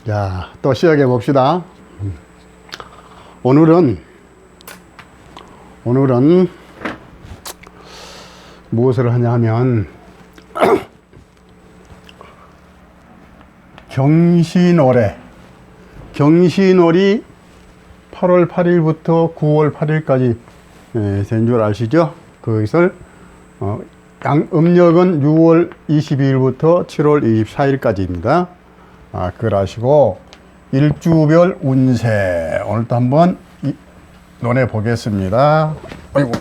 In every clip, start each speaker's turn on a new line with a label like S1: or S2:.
S1: 자, 또 시작해 봅시다. 오늘은 무엇을 하냐 하면 경신월이 8월 8일부터 9월 8일까지 된 줄 아시죠? 그것을 음력은 6월 22일부터 7월 24일까지입니다. 그걸 아시고 일주별 운세 오늘도 한번 논해 보겠습니다. 아이고.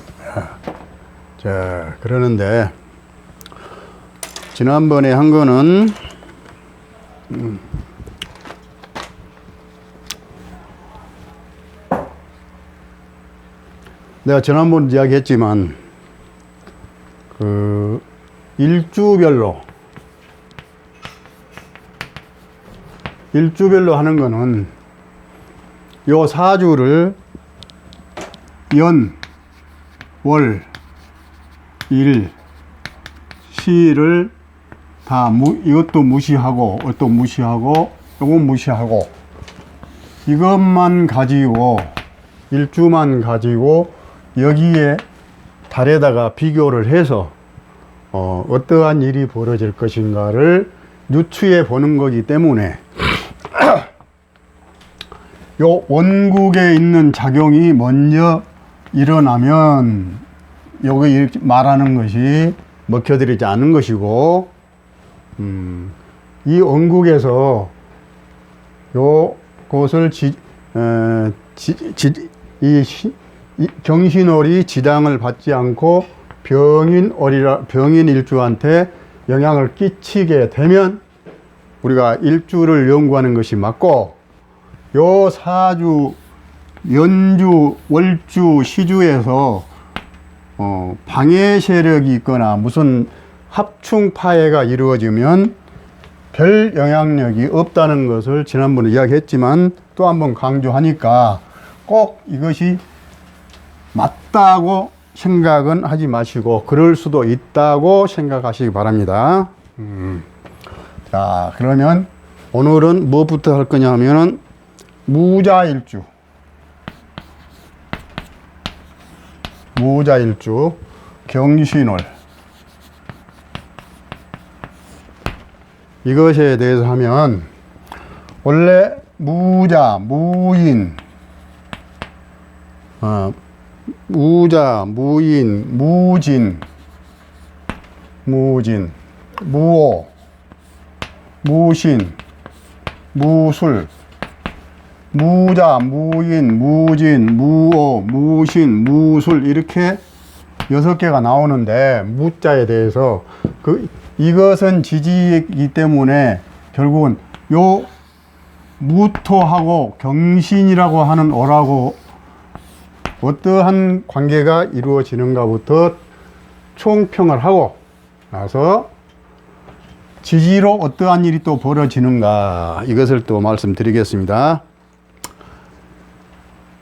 S1: 자, 그러는데 지난번에 한 거는 내가 지난번 이야기했지만 그 일주별로 하는 거는 요 사주를 연, 월, 일, 시를 다 이것도 무시하고 이것도 무시하고 요건 무시하고 이것만 가지고 일주만 가지고 여기에 달에다가 비교를 해서 어떠한 일이 벌어질 것인가를 유추해 보는 거기 때문에 요 원국에 있는 작용이 먼저 일어나면 요거 이렇게 말하는 것이 먹혀들이지 않은 것이고 이 원국에서 요것을 이 경신월이 지장을 받지 않고 병인일주한테 영향을 끼치게 되면 우리가 일주를 연구하는 것이 맞고 요 사주, 연주, 월주, 시주에서 방해 세력이 있거나 무슨 합충 파해가 이루어지면 별 영향력이 없다는 것을 지난번에 이야기했지만 또 한번 강조하니까 꼭 이것이 맞다고 생각은 하지 마시고 그럴 수도 있다고 생각하시기 바랍니다. 자, 그러면 오늘은 무엇부터 할 거냐 하면은 무자일주 경신월 이것에 대해서 하면 원래 무자, 무인, 무진, 무오, 무신, 무술, 무자, 무인, 무진, 무오, 무신, 무술 이렇게 6개가 나오는데 무자에 대해서 이것은 지지이기 때문에 결국은 요 무토하고 경신이라고 하는 어라고 어떠한 관계가 이루어지는가부터 총평을 하고 나서 지지로 어떠한 일이 또 벌어지는가 이것을 또 말씀드리겠습니다.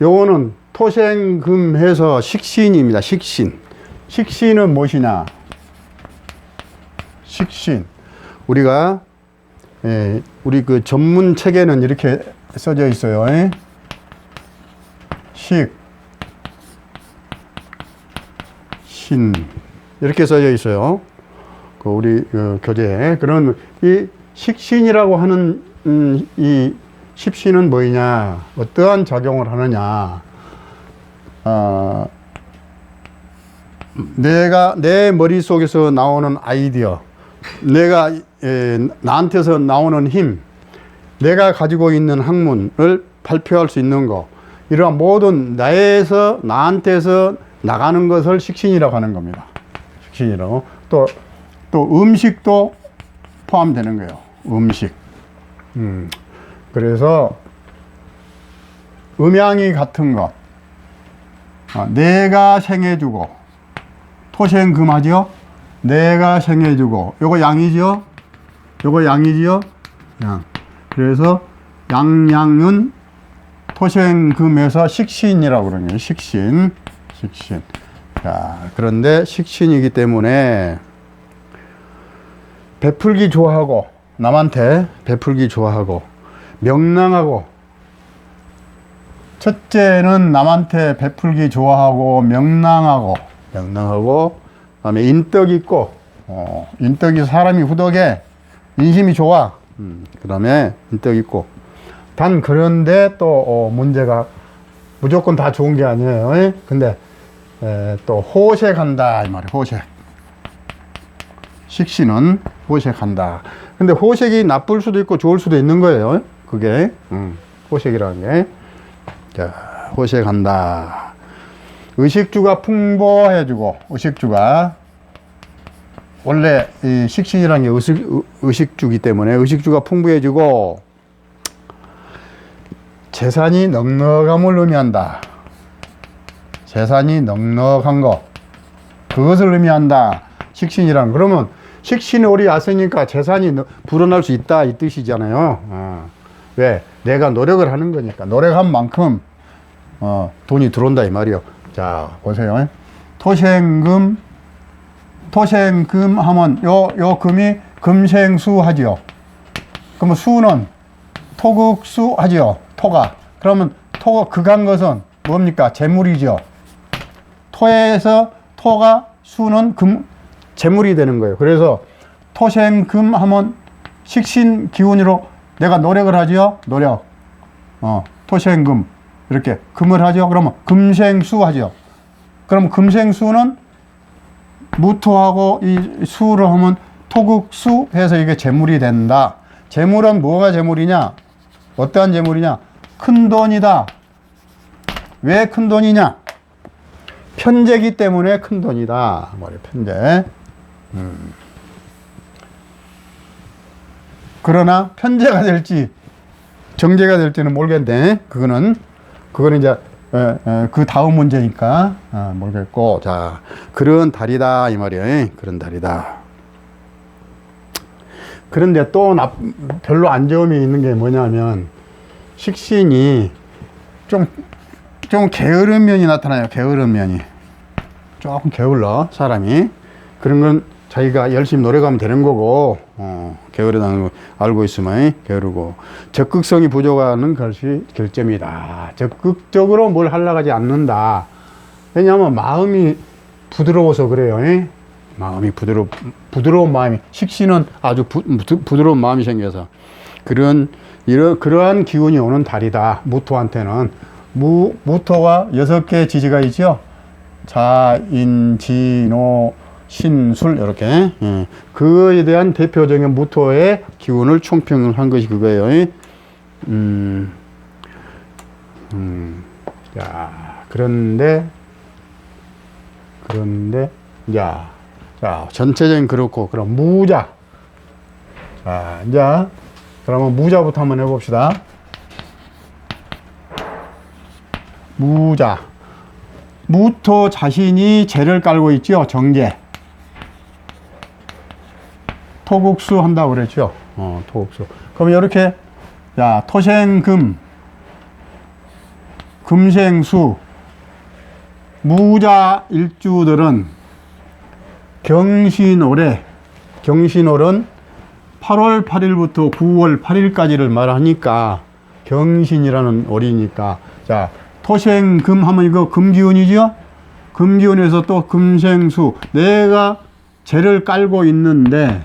S1: 요거는 토생금해서 식신입니다. 식신은 무엇이냐? 식신. 우리가 우리 그 전문 책에는 이렇게 써져 있어요. 신 이렇게 써져 있어요. 그 우리 교재에. 그런 이 식신이라고 하는 이 십신은 뭐냐? 어떠한 작용을 하느냐? 내가 내 머릿속에서 나오는 아이디어, 나한테서 나오는 힘, 내가 가지고 있는 학문을 발표할 수 있는 거, 이러한 모든 나한테서 나가는 것을 식신이라고 하는 겁니다. 식신이라고. 또 음식도 포함되는 거예요. 음식. 그래서 음양이 같은 것, 내가 생해주고 토생금하죠. 내가 생해주고 요거 양이죠. 양. 그래서 양은 토생금에서 식신이라고 그러네요. 식신. 자, 그런데 식신이기 때문에 베풀기 좋아하고 남한테 베풀기 좋아하고 명랑하고, 첫째는 남한테 베풀기 좋아하고 명랑하고, 그다음에 인덕 있고, 인덕이 사람이 후덕에 인심이 좋아. 그다음에 인덕 있고. 단 그런데 또 문제가 무조건 다 좋은 게 아니에요. 근데 또 호색한다 이 말이에요. 호색. 식신은 호색한다. 근데 호색이 나쁠 수도 있고 좋을 수도 있는 거예요. 그게 호색이라는 게. 자, 호색한다. 의식주가 풍부해지고, 의식주가 원래 이 식신이라는 게 의식주기 때문에 의식주가 풍부해지고, 재산이 넉넉함을 의미한다. 재산이 넉넉한 것, 그것을 의미한다. 식신이란. 그러면 식신이 오리 왔으니까 재산이 불어날 수 있다 이 뜻이잖아요. 왜? 내가 노력을 하는 거니까. 노력한 만큼 돈이 들어온다 이 말이요. 자, 보세요. 토생금 하면 요 금이 금생수 하지요. 그러면 수는 토극수 하지요. 토가. 그러면 토가 극한 것은 뭡니까? 재물이죠. 토에서 토가 수는 재물이 되는 거예요. 그래서 토생금 하면 식신 기운으로 내가 노력을 하지요. 노력. 토생금. 이렇게 금을 하죠. 그러면 금생수 하죠. 그럼 금생수는 무토하고 이 수를 하면 토극수 해서 이게 재물이 된다. 재물은 뭐가 재물이냐? 어떠한 재물이냐? 큰 돈이다. 왜 큰 돈이냐? 편재기 때문에 큰 돈이다. 뭐래, 편재. 그러나 편재가 될지 정제가 될지는 모르겠네. 그거는 이제 그 다음 문제니까 모르겠고. 자, 그런 달이다 이 말이에요. 그런 달이다. 그런데 또 별로 안 좋음이 있는 게 뭐냐면, 식신이 좀 게으른 면이 나타나요. 게으른 면이 조금 게을러 사람이. 그런 건 자기가 열심히 노력하면 되는 거고, 게으르다는 거 알고 있으면 게으르고, 적극성이 부족한 것이 결점이다. 적극적으로 뭘 하려고 하지 않는다. 왜냐하면 마음이 부드러워서 그래요. 마음이 부드러운 마음이, 식신은 아주 부드러운 마음이 생겨서 그러한 기운이 오는 달이다. 무토한테는. 무토가 6개 지지가 있죠. 자인, 진호, 신술 이렇게. 그거에 대한 대표적인 무토의 기운을 총평을 한 것이 그거예요. 자, 그런데 자, 전체적인 그렇고, 그럼 무자. 자, 이제 그러면 무자부터 한번 해봅시다. 무자. 무토 자신이 재를 깔고 있죠. 정제. 토국수 한다고 그랬죠. 토국수. 그럼 이렇게, 자, 토생금, 금생수, 무자 일주들은 경신월은 8월 8일부터 9월 8일까지를 말하니까 경신이라는 월이니까, 자, 토생금 하면 이거 금기운이죠? 금기운에서 또 금생수, 내가 재를 깔고 있는데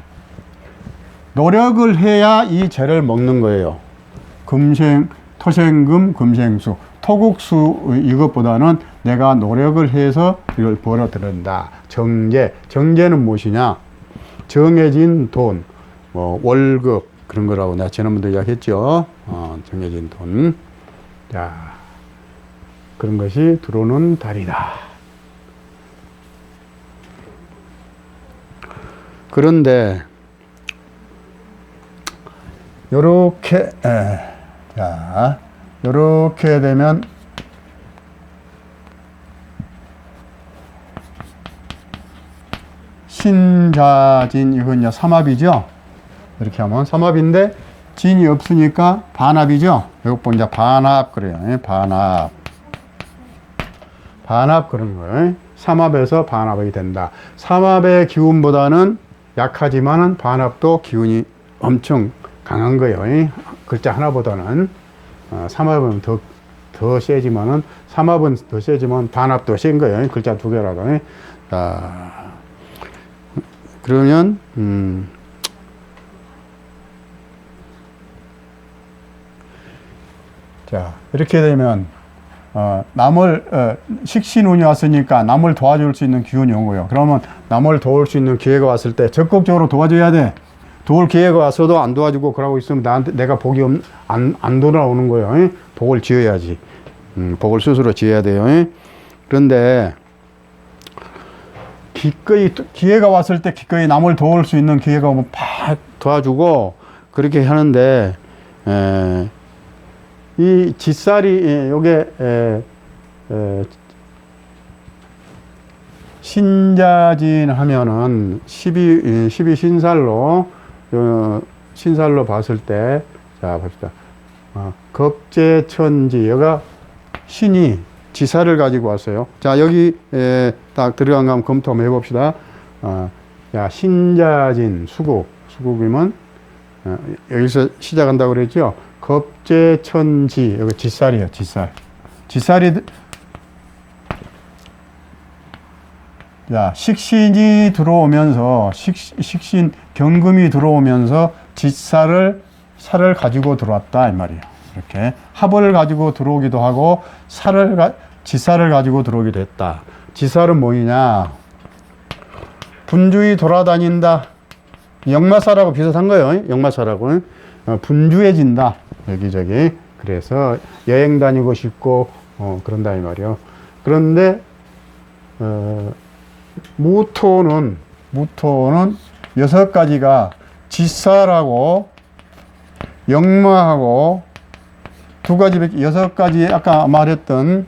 S1: 노력을 해야 이 재를 먹는 거예요. 토생금, 금생수. 토국수 이것보다는 내가 노력을 해서 이걸 벌어들인다. 정제는 무엇이냐? 정해진 돈, 뭐 월급 그런 거라고 내가 지난번도 이야기했죠. 정해진 돈. 자, 그런 것이 들어오는 달이다. 그런데 요렇게 자, 요렇게 되면 신자진, 이건 이제 삼합이죠. 이렇게 하면 삼합인데 진이 없으니까 반합이죠. 이거 이제 반합 그래요. 반합 그런 거예요. 삼합에서 반합이 된다. 삼합의 기운보다는 약하지만은 반합도 기운이 엄청 강한 거예요. 글자 하나보다는 삼합은 더 세지만은, 삼합은 더 세지만 단합 더 센 거예요. 글자 두 개라도. 자, 그러면 자, 이렇게 되면 남을 식신운이 왔으니까 남을 도와줄 수 있는 기운이 온 거예요. 그러면 남을 도울 수 있는 기회가 왔을 때 적극적으로 도와줘야 돼. 도울 기회가 왔어도 안 도와주고 그러고 있으면 내가 복이 안 돌아오는 거예요. 복을 지어야지. 복을 스스로 지어야 돼요. 그런데 기꺼이 기회가 왔을 때 기꺼이 남을 도울 수 있는 기회가 오면 팍 도와주고 그렇게 하는데, 이 짓살이 요게 신자진 하면은 12신살로 신살로 봤을 때, 자 봅시다. 겁재천지, 여가 신이 지사를 가지고 왔어요. 자, 여기 딱 들어간 거 한번 검토 한번 해봅시다. 야, 신자진 수국이면 여기서 시작한다고 그랬죠. 겁재천지, 여기 지살이에요. 지살이 자, 식신이 들어오면서 식신 경금이 들어오면서 살을 가지고 들어왔다 이 말이에요. 이렇게 합을 가지고 들어오기도 하고 지살을 가지고 들어오기도 했다. 지살은 뭐냐? 분주히 돌아다닌다. 역마살하고 비슷한 거예요. 역마살하고 분주해진다. 여기저기. 그래서 여행 다니고 싶고 그런다 이 말이에요. 그런데 무토는 6가지가 지살하고 역마하고 2가지밖에, 6가지 아까 말했던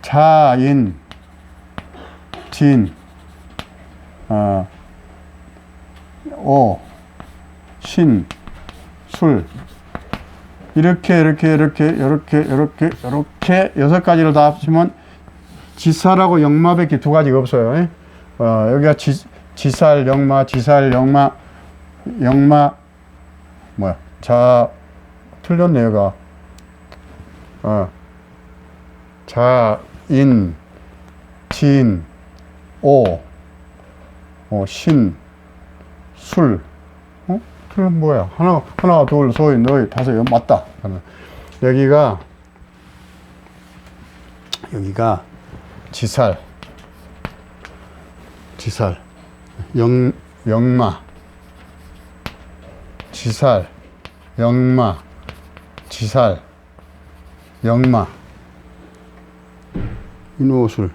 S1: 자인, 진, 오, 신, 술, 이렇게 6가지를 다 합치면 지살하고 역마밖에 2가지가 없어요. 여기가 지살, 역마, 뭐야? 틀렸네, 얘가. 자인, 진, 오, 신, 술. 그럼 뭐야? 하나, 둘, 셋, 넷, 다섯, 맞다. 여기가 지살, 역마, 지살, 역마, 역마, 인호술,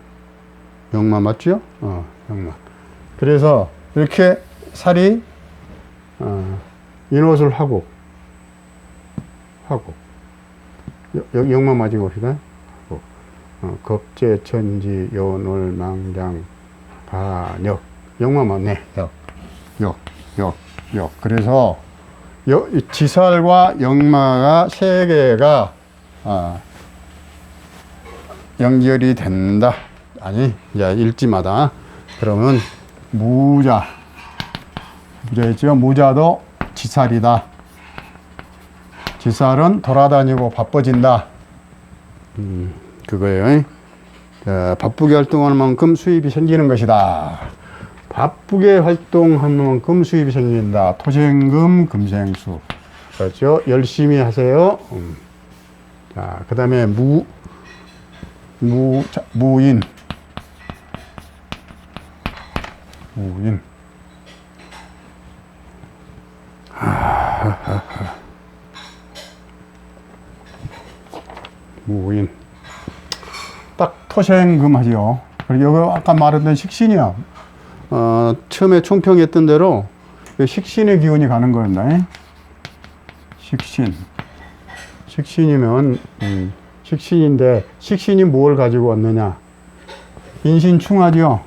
S1: 역마 맞죠? 역마. 그래서 이렇게 살이 인호술 하고 역마 맞이고 봅시다. 겁재천지, 요놀, 망장, 반역, 역마 맞네. 역. 그래서 지살과 역마가 3개가 연결이 된다. 아니, 이제 일지마다. 그러면 무자있죠. 무자도 지살이다. 지살은 돌아다니고 바빠진다. 그거예요. 바쁘게 활동하는 만큼 수입이 생기는 것이다. 바쁘게 활동하는 만큼 수입이 생긴다. 토생금, 금생수. 그렇죠. 열심히 하세요. 자, 그 다음에 무인. 무인. 딱 토생금 하죠. 그리고 여기 아까 말했던 식신이야. 처음에 총평했던 대로 식신의 기운이 가는 거였나? 식신이면 식신인데 식신이 뭘 가지고 왔느냐? 인신충하죠.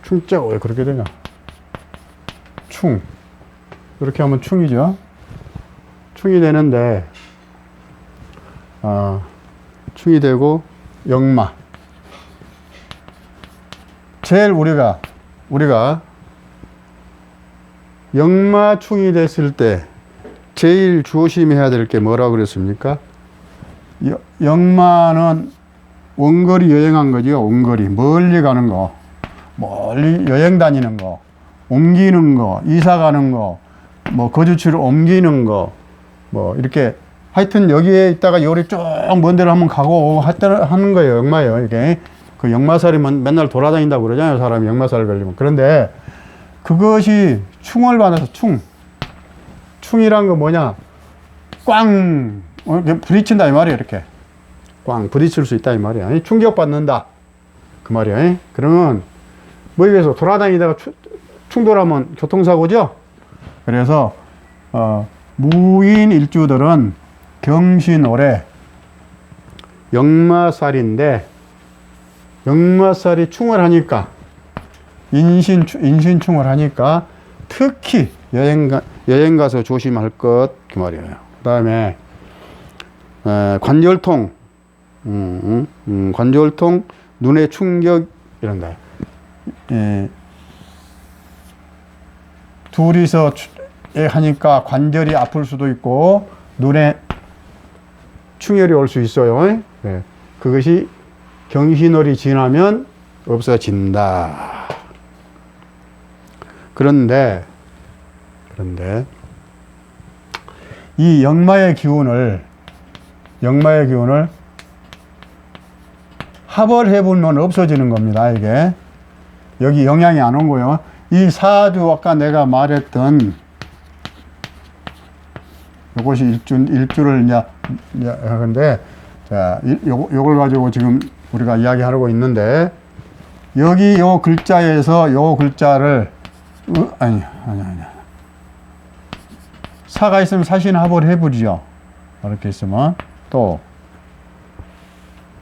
S1: 충자가 왜 그렇게 되냐? 이렇게 하면 충이죠. 충이 되는데 충이 되고 역마. 제일 우리가 역마충이 됐을 때 제일 조심해야 될 게 뭐라고 그랬습니까? 역마는 원거리 여행한 거죠. 원거리. 멀리 가는 거. 멀리 여행 다니는 거. 옮기는 거. 이사 가는 거. 뭐 거주지를 옮기는 거. 뭐 이렇게 하여튼 여기에 있다가 요리 쭉 먼 데로 한번 가고 하는 거예요. 역마예요. 이게. 그 역마살이 맨날 돌아다닌다고 그러잖아요. 사람이 역마살 걸리면. 그런데 그것이 충을 받아서 충이란 거 뭐냐? 꽝! 부딪힌다 이 말이에요. 이렇게. 꽝 부딪힐 수 있다 이 말이야. 충격받는다 그 말이야. 그러면 뭐에서 돌아다니다가 충돌하면 교통사고죠. 그래서 무인 일주들은 경신월에 역마살인데 역마살이 충을 하니까 인신충을 하니까 특히 여행 가서 조심할 것 그 말이에요. 그 다음에 관절통 관절통, 눈의 충격 이런다. 둘이서 하니까 관절이 아플 수도 있고 눈에 충혈이 올 수 있어요. 네. 그것이 경신월이 지나면 없어진다. 그런데 이 역마의 기운을 합을 해보면 없어지는 겁니다. 이게 여기 영향이 안 온 거예요. 이 사주 아까 내가 말했던 이것이 일주를 이제 근데 자 요걸 가지고 지금 우리가 이야기하고 있는데 여기 요 글자에서 요 글자를 아니 사가 있으면 사신 합을 해보죠. 이렇게 있으면 또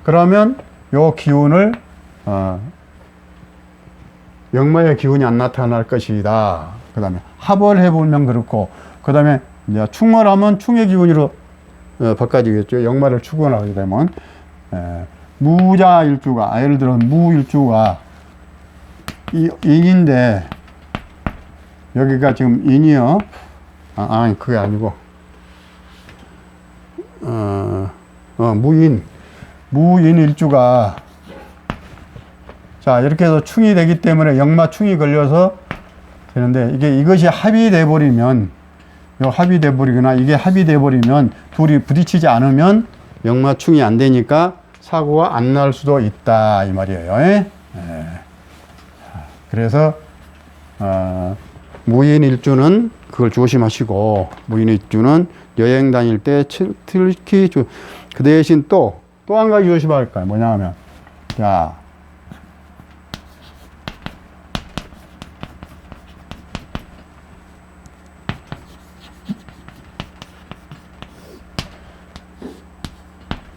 S1: 그러면 요 기운을 역마의 기운이 안 나타날 것이다. 그 다음에 합을 해보면 그렇고 그 다음에 이제 충을 하면 충의 기운으로 바꿔지겠죠. 역마를 추구하게 되면 무자일주가 예를 들어 무일주가 인인데 여기가 지금 인이요. 아니 그게 아니고 무인 일주가 자 이렇게 해서 충이 되기 때문에 역마 충이 걸려서 되는데 이것이 합이 돼 버리면 합이 돼 버리거나 이게 합이 돼 버리면 둘이 부딪히지 않으면 역마 충이 안 되니까 사고가 안 날 수도 있다 이 말이에요. 예? 그래서 무인 일주는 그걸 조심하시고 무인 일주는 여행 다닐 때 특히 그 대신 또 한 가지 조심할 거예요. 뭐냐 하면 자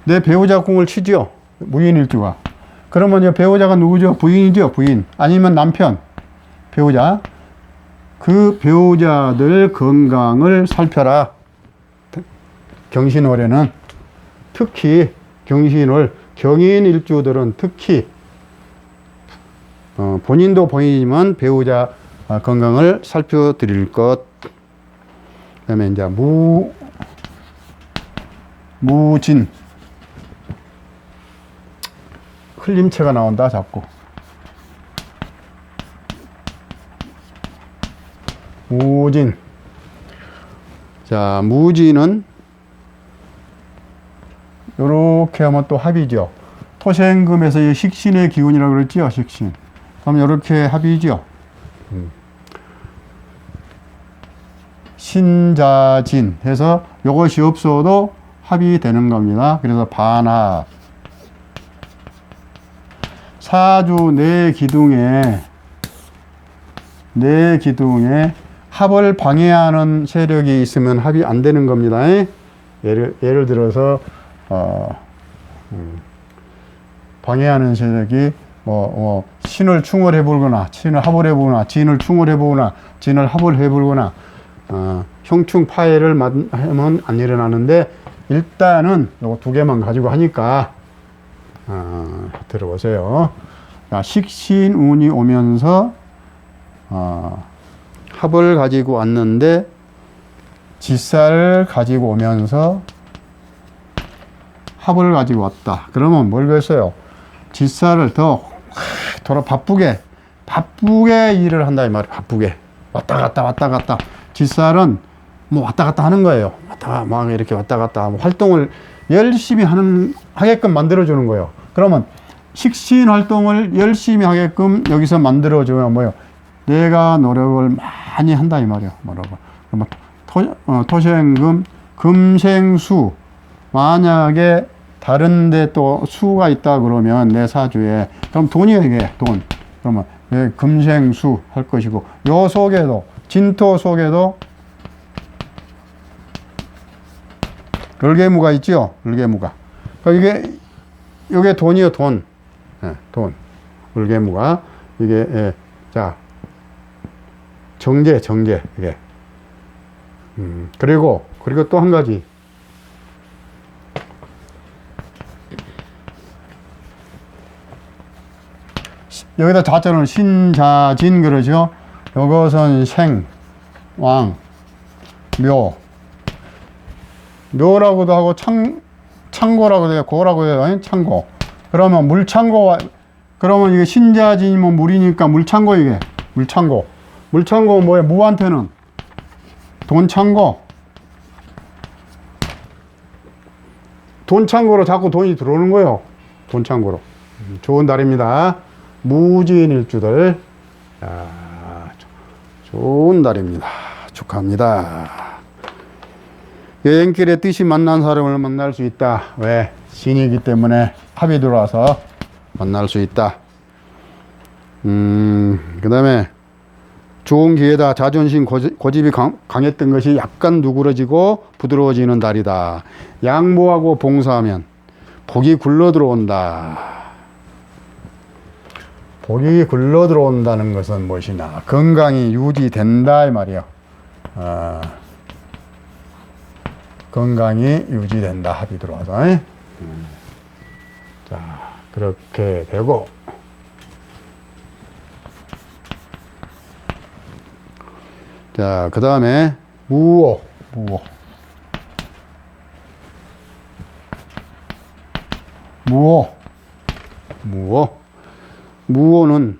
S1: 내 배우자 궁을 치죠. 무인 일주가. 그러면 이제 배우자가 누구죠? 부인이죠. 부인. 아니면 남편. 배우자. 그 배우자들 건강을 살펴라. 경신월에는 특히 경신월 경인 일주들은 특히 본인도 본인이지만 배우자 건강을 살펴드릴 것. 그다음에 이제 무진. 흘림체가 나온다 자꾸. 무진. 자, 무진은 요렇게 하면 또 합이죠. 토생금에서 이 식신의 기운이라고 그랬죠. 식신. 그럼 요렇게 합이죠. 신자진 해서 요것이 없어도 합이 되는 겁니다. 그래서 반합. 사주 내 기둥에 합을 방해하는 세력이 있으면 합이 안 되는 겁니다. 예를 들어서 방해하는 세력이 신을 충을 해보거나 신을 합을 해보거나 진을 충을 해보거나 진을 합을 해보거나 형충 파해를 하면 안 일어나는데 일단은 요거 두 개만 가지고 하니까 들어보세요. 식신운이 오면서 합을 가지고 왔는데 지살을 가지고 오면서 합을 가지고 왔다. 그러면 뭘 그랬어요? 지살을 더 바쁘게 일을 한다 이 말이에요. 바쁘게 왔다 갔다. 지살은 뭐 왔다 갔다 하는 거예요. 막 이렇게 왔다 갔다 활동을 열심히 하게끔 만들어주는 거예요. 그러면 식신 활동을 열심히 하게끔 여기서 만들어주면 뭐예요? 내가 노력을 많이 한다 이 말이에요. 뭐라고? 그러면 토생금, 금생수. 만약에 다른데 또 수가 있다 그러면 내 사주에 그럼 돈이에요 이게 돈. 그러면 금생수 할 것이고 요 속에도 진토 속에도 을개무가 있죠. 을개무가. 그러니까 이게 돈이요 돈. 돈. 을개무가 이게 자 정제 이게. 그리고 또 한 가지. 여기다 자자는 신자진 그러죠. 요것은 생, 왕, 묘라고도 하고 창고라고도 해요. 고라고 해요. 창고. 그러면 물창고. 그러면 이게 신자진이면 물이니까 물창고 이게. 물창고. 물창고 뭐예요? 무한테는 돈창고. 돈창고로 자꾸 돈이 들어오는 거예요. 돈창고로. 좋은 달입니다. 무진일주들. 좋은 달입니다. 축하합니다. 여행길에 뜻이 만난 사람을 만날 수 있다. 왜? 신이기 때문에 합이 들어와서 만날 수 있다. 그 다음에 좋은 기회다. 자존심 고집이 강했던 것이 약간 누그러지고 부드러워지는 달이다. 양보하고 봉사하면 복이 굴러 들어온다. 복이 굴러 들어온다는 것은 무엇이냐? 건강이 유지된다 이 말이에요. 건강이 유지된다. 합이 들어와서. 자, 그렇게 되고 자, 그 다음에 무오. 무오는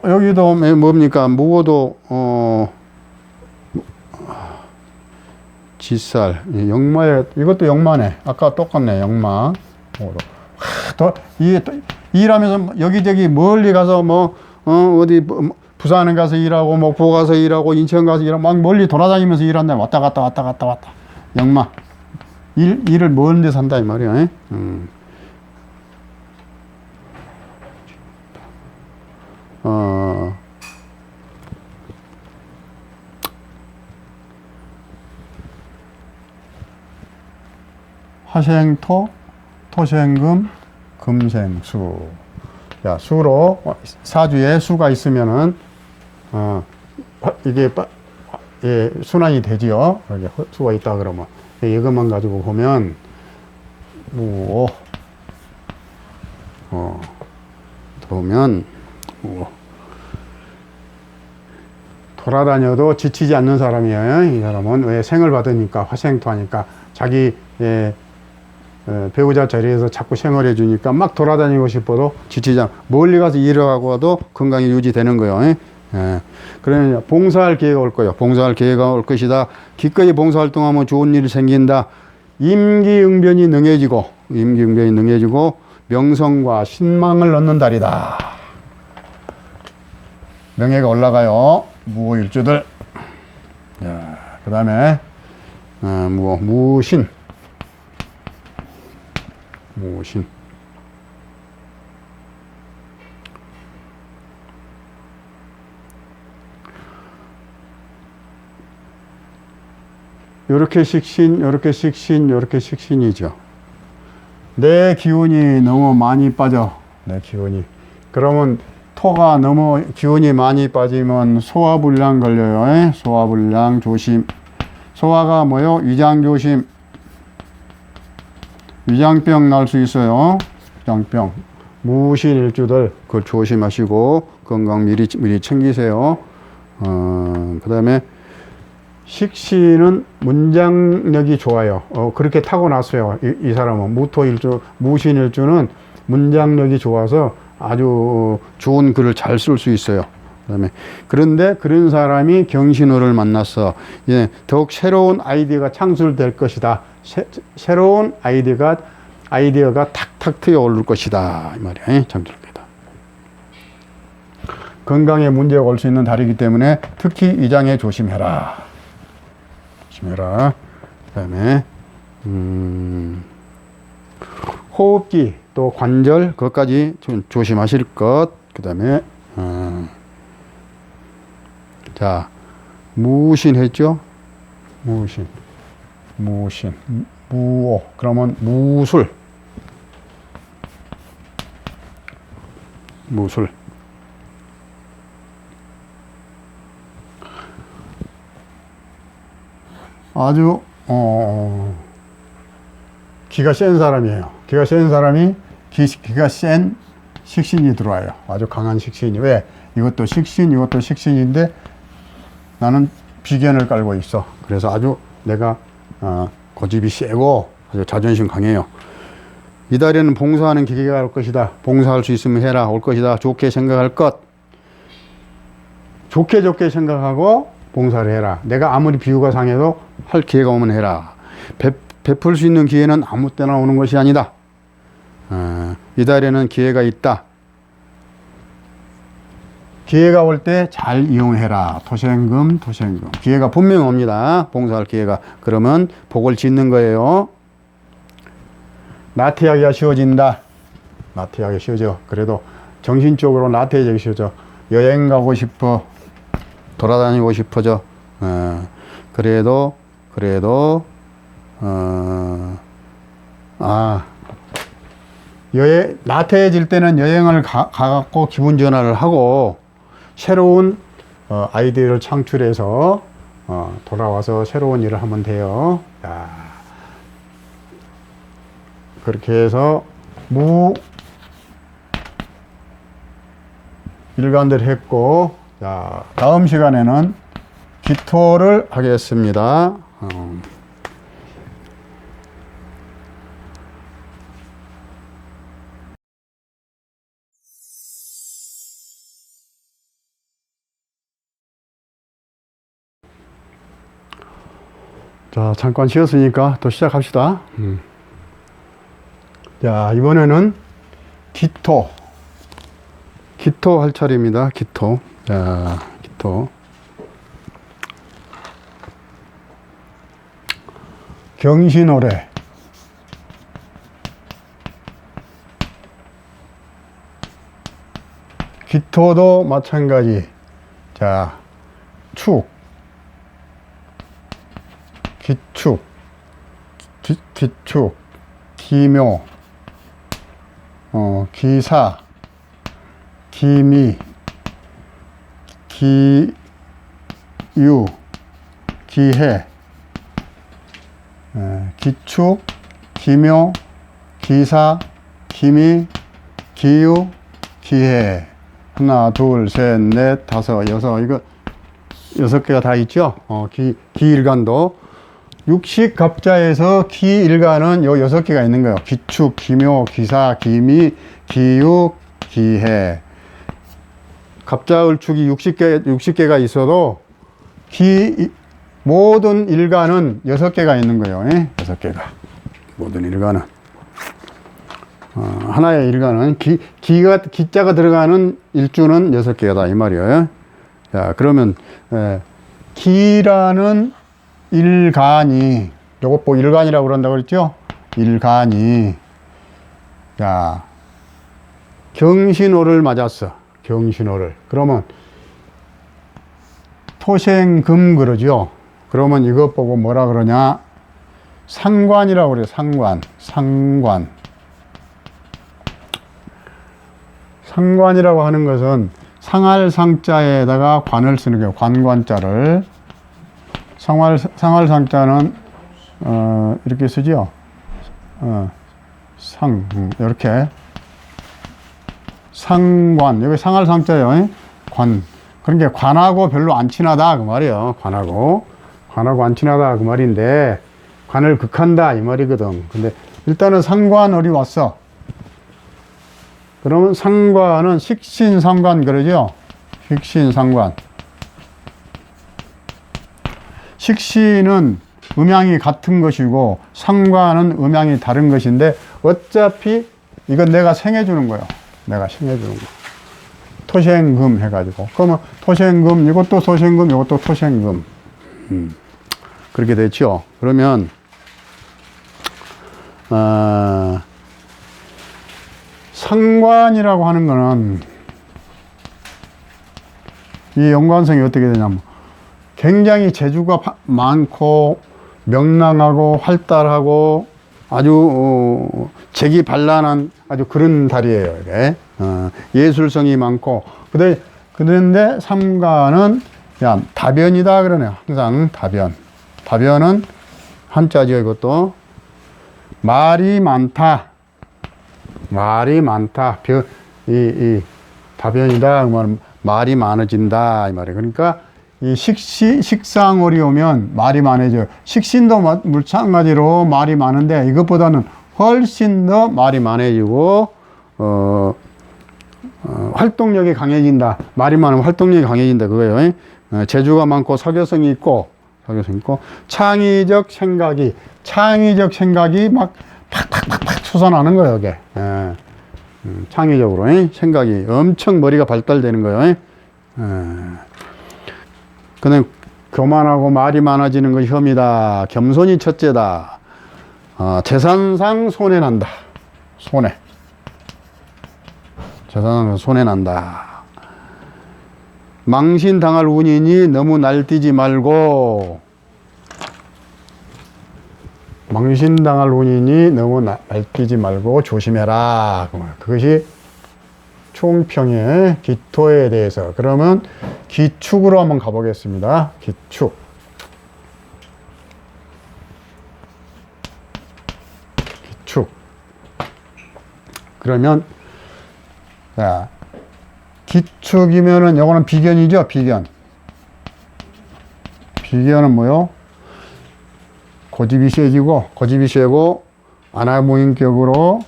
S1: 여기도 뭡니까? 무오도 지살 역마에 이것도 역마네. 아까 똑같네. 역마. 이게 또 일하면서 여기저기 멀리 가서 어디 부산에 가서 일하고 목포 가서 일하고 인천 가서 일하고 막 멀리 돌아다니면서 일한다. 왔다 갔다. 역마. 일을 먼 데서 한다 이 말이야. 화생토, 토생금, 금생수. 자, 수로 사주에 수가 있으면은 이게 순환이 되지요. 이렇게 수가 있다 그러면 이것만 가지고 보면 돌아다녀도 지치지 않는 사람이에요. 이 사람은 왜 생을 받으니까 화생토 하니까 자기 배우자 자리에서 자꾸 생활해 주니까 막 돌아다니고 싶어도 지치지 않아. 멀리 가서 일을 하고 와도 건강이 유지되는 거예요. 그러면 봉사할 기회가 올 거예요. 봉사할 기회가 올 것이다. 기꺼이 봉사활동하면 좋은 일이 생긴다. 임기응변이 능해지고 명성과 신망을 얻는 달이다. 명예가 올라가요. 무오일주들. 그 다음에 무신. 요렇게 식신이죠. 내 기운이 너무 많이 빠져. 내 기운이. 그러면 토가 너무 기운이 많이 빠지면 소화불량 걸려요. 소화불량 조심. 소화가 뭐요? 위장 조심. 위장병 날 수 있어요. 위장병. 무신일주들 그걸 조심하시고 건강 미리 챙기세요. 그 다음에 식신은 문장력이 좋아요. 그렇게 타고났어요. 이 사람은 무토일주, 무신일주는 문장력이 좋아서 아주 좋은 글을 잘 쓸 수 있어요. 그다음에 그런데 그런 사람이 경신호를 만나서 이제 더욱 새로운 아이디어가 창출될 것이다. 새로운 아이디어가 탁탁 트여 오를 것이다 이 말이야. 창출됩니다. 건강에 문제가 올 수 있는 달이기 때문에 특히 위장에 조심해라. 조심해라. 그다음에 호흡기 또 관절 그것까지 좀 조심하실 것. 그다음에 자, 무신 했죠? 무신. 무오. 그러면 무술. 아주, 기가 센 사람이에요. 기가 센 사람이, 기가 센 식신이 들어와요. 아주 강한 식신이. 왜? 이것도 식신인데, 나는 비견을 깔고 있어. 그래서 아주 내가 고집이 세고 아주 자존심 강해요. 이 달에는 봉사하는 기회가 올 것이다. 봉사할 수 있으면 해라. 올 것이다. 좋게 생각할 것. 좋게 생각하고 봉사를 해라. 내가 아무리 비유가 상해도 할 기회가 오면 해라. 베풀 수 있는 기회는 아무 때나 오는 것이 아니다. 이 달에는 기회가 있다. 기회가 올 때 잘 이용해라. 토생금. 기회가 분명 옵니다. 봉사할 기회가. 그러면 복을 짓는 거예요. 나태하기가 쉬워진다. 나태하기 쉬워져. 그래도 정신적으로 나태해지기 쉬워져. 여행 가고 싶어. 돌아다니고 싶어져. 그래도 나태해질 때는 여행을 가갖고 기분 전환을 하고 새로운 아이디어를 창출해서 돌아와서 새로운 일을 하면 돼요. 자, 그렇게 해서 일관들 했고, 자, 다음 시간에는 기토를 하겠습니다. 자, 잠깐 쉬었으니까 또 시작합시다. 자, 이번에는 기토 할 차례입니다. 기토. 자, 기토. 경신호래. 기토도 마찬가지. 자, 기축, 기묘, 기사, 기미, 기유, 기해, 기축, 기묘, 기사, 기미, 기유, 기해. 하나, 둘, 셋, 넷, 다섯, 여섯. 이거 6개가 다 있죠? 기일간도. 육식갑자에서 기일간은 요 6개가 있는 거예요. 기축, 기묘, 기사, 기미, 기육, 기해. 갑자을축이 60개가 있어도 모든 일간은 6개가 있는 거예요. 6개가. 모든 일간은. 하나의 일간은 기자가 들어가는 일주는 6개다 이 말이에요. 자, 그러면 기라는 일간이, 요것 보고 일간이라고 그런다고 그랬죠? 일간이. 자, 경신호를 맞았어. 경신호를. 그러면 토생금 그러죠? 그러면 이것 보고 뭐라 그러냐? 상관이라고 그래요. 상관이라고 하는 것은 상할 상자에다가 관을 쓰는 거예요. 관관자를. 상할 상자는 이렇게 쓰죠. 이렇게. 상관, 여기 상할 상자예요. 관. 그런 게 관하고 별로 안 친하다. 그 말이에요. 관하고 안 친하다. 그 말인데, 관을 극한다. 이 말이거든. 근데 일단은 상관 어디 왔어? 그러면 상관은 식신상관 그러죠? 식신상관. 식신은 음양이 같은 것이고 상관은 음양이 다른 것인데 어차피 이건 내가 생해주는 거예요. 내가 생해주는 거. 토생금 해가지고. 그러면 토생금, 이것도 토생금, 이것도 토생금. 그렇게 됐죠. 그러면 상관이라고 하는 거는 이 연관성이 어떻게 되냐면 굉장히 재주가 많고 명랑하고 활달하고 아주 재기발랄한 아주 그런 달이에요. 이게. 예술성이 많고 그런데 상관은 그냥 다변이다 그러네요. 항상 다변. 다변은 한자죠. 이것도 말이 많다. 말이 많다. 이 다변이다. 그러면 말이 많아진다. 이 말이에요. 그러니까 이 식상월이 오면 말이 많아져요. 식신도 마찬가지로 말이 많은데 이것보다는 훨씬 더 말이 많아지고, 활동력이 강해진다. 말이 많으면 활동력이 강해진다. 그거예요. 재주가 많고 사교성이 있고, 창의적 생각이 막 팍팍팍팍 솟아나는 거예요, 이게. 창의적으로, 생각이 엄청 머리가 발달되는 거예요. 그냥 교만하고 말이 많아지는 것이 혐이다. 겸손이 첫째다. 재산상 손해난다. 재산상 손해난다. 망신당할 운이니 너무 날뛰지 말고, 날뛰지 말고 조심해라. 그것이 총평의 기토에 대해서. 그러면 기축으로 한번 가보겠습니다. 기축. 그러면, 자, 기축이면은, 요거는 비견이죠, 비견. 비견은 뭐요? 고집이 세고, 아나무인격으로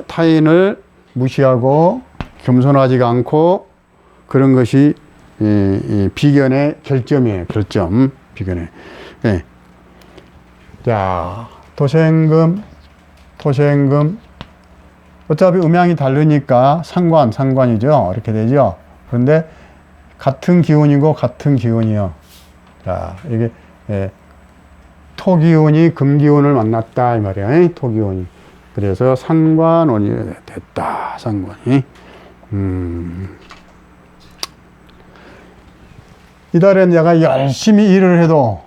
S1: 타인을 무시하고 겸손하지가 않고 그런 것이 이 비견의 결점이에요. 비견의. 네. 자, 토생금. 어차피 음양이 다르니까 상관이죠. 이렇게 되죠. 그런데 같은 기운이고 같은 기운이요. 자, 이게 토기운이 금기운을 만났다 이 말이야. 토기운이. 그래서 상관원이 됐다. 상관이. 이 달에 내가 열심히 일을 해도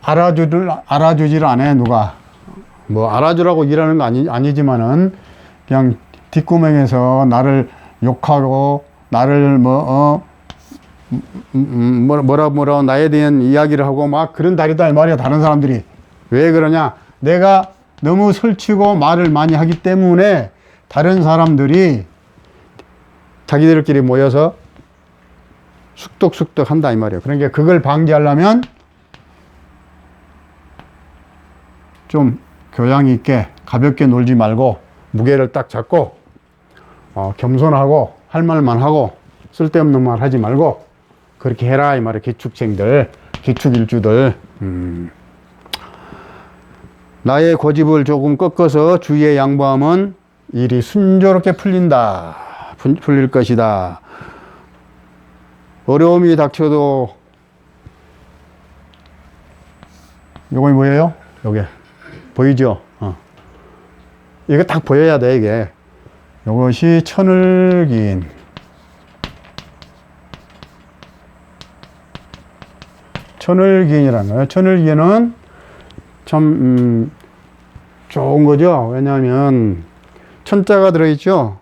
S1: 알아주지를 않아. 누가 뭐 알아주라고 일하는 거 아니지만은 그냥 뒷구멍에서 나를 욕하고 나를 뭐라 나에 대한 이야기를 하고 막 그런 달이다 이 말이야. 다른 사람들이. 왜 그러냐? 내가 너무 설치고 말을 많이 하기 때문에 다른 사람들이 자기들끼리 모여서 숙덕 한다 이 말이에요. 그러니까 그걸 방지하려면 좀 교양 있게 가볍게 놀지 말고 무게를 딱 잡고 겸손하고 할 말만 하고 쓸데없는 말 하지 말고 그렇게 해라 이 말이에요. 기축일주들. 나의 고집을 조금 꺾어서 주위에 양보하면 일이 순조롭게 풀릴 것이다. 어려움이 닥쳐도 요거 뭐예요? 요게 보이죠? 이거 딱 보여야 돼. 이게 요것이 천을기인. 천을기인이라는 거예요. 천을기인은 참 좋은 거죠. 왜냐하면 천자가 들어있죠.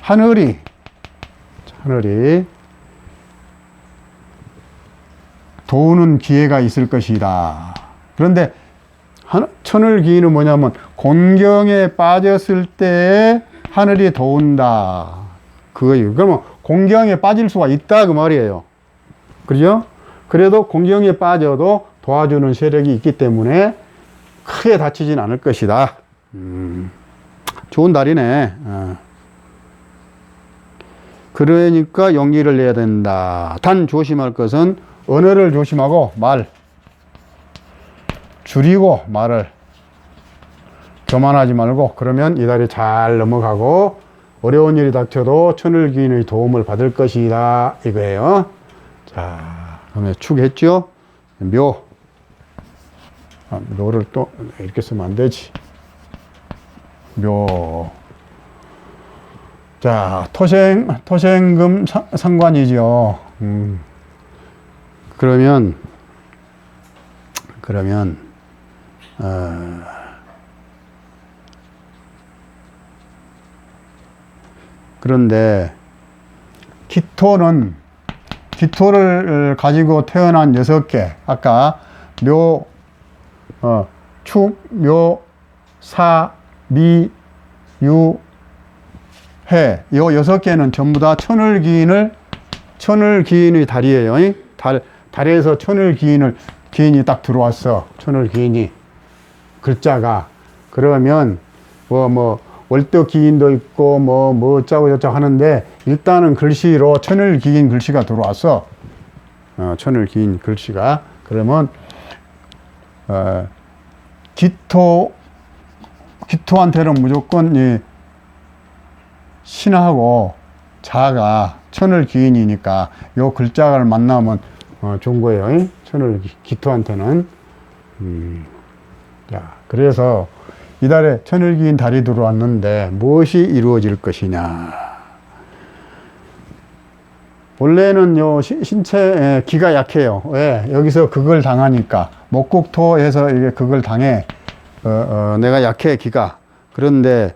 S1: 하늘이 도우는 기회가 있을 것이다. 그런데 천을기인은 뭐냐면 곤경에 빠졌을 때 하늘이 도운다. 그거예요. 그러면 곤경에 빠질 수가 있다 그 말이에요. 그죠? 그래도 곤경에 빠져도 도와주는 세력이 있기 때문에 크게 다치진 않을 것이다. 좋은 달이네. 그러니까 용기를 내야 된다. 단 조심할 것은 언어를 조심하고 말 줄이고 말을 교만하지 말고, 그러면 이 달이 잘 넘어가고 어려운 일이 닥쳐도 천을기인의 도움을 받을 것이다 이거예요. 자, 그러면 축 했죠? 묘. 묘를 또 이렇게 쓰면 안 되지. 묘. 자, 토생금 상관이죠. 그러면 그런데 기토를 가지고 태어난 6개, 아까 묘, 축, 묘, 사, 미, 유, 해, 요 6개는 전부 다 천을기인의 달이에요. 달에서 기인이 딱 들어왔어. 천을기인이 글자가. 그러면 월덕기인도 있고 뭐 어쩌고 저쩌고 하는데, 일단은 글씨로 천을기인 글씨가 들어왔어. 천을기인 글씨가. 그러면 기토한테는 무조건 이 신하고 자가 천을기인이니까 요 글자를 만나면 좋은 거예요. 기토한테는. 자, 그래서 이달에 천을기인 달이 들어왔는데 무엇이 이루어질 것이냐. 원래는 요 신체에 기가 약해요. 왜? 여기서 극을 당하니까. 목국토에서 이게 극을 당해. 내가 약해, 기가. 그런데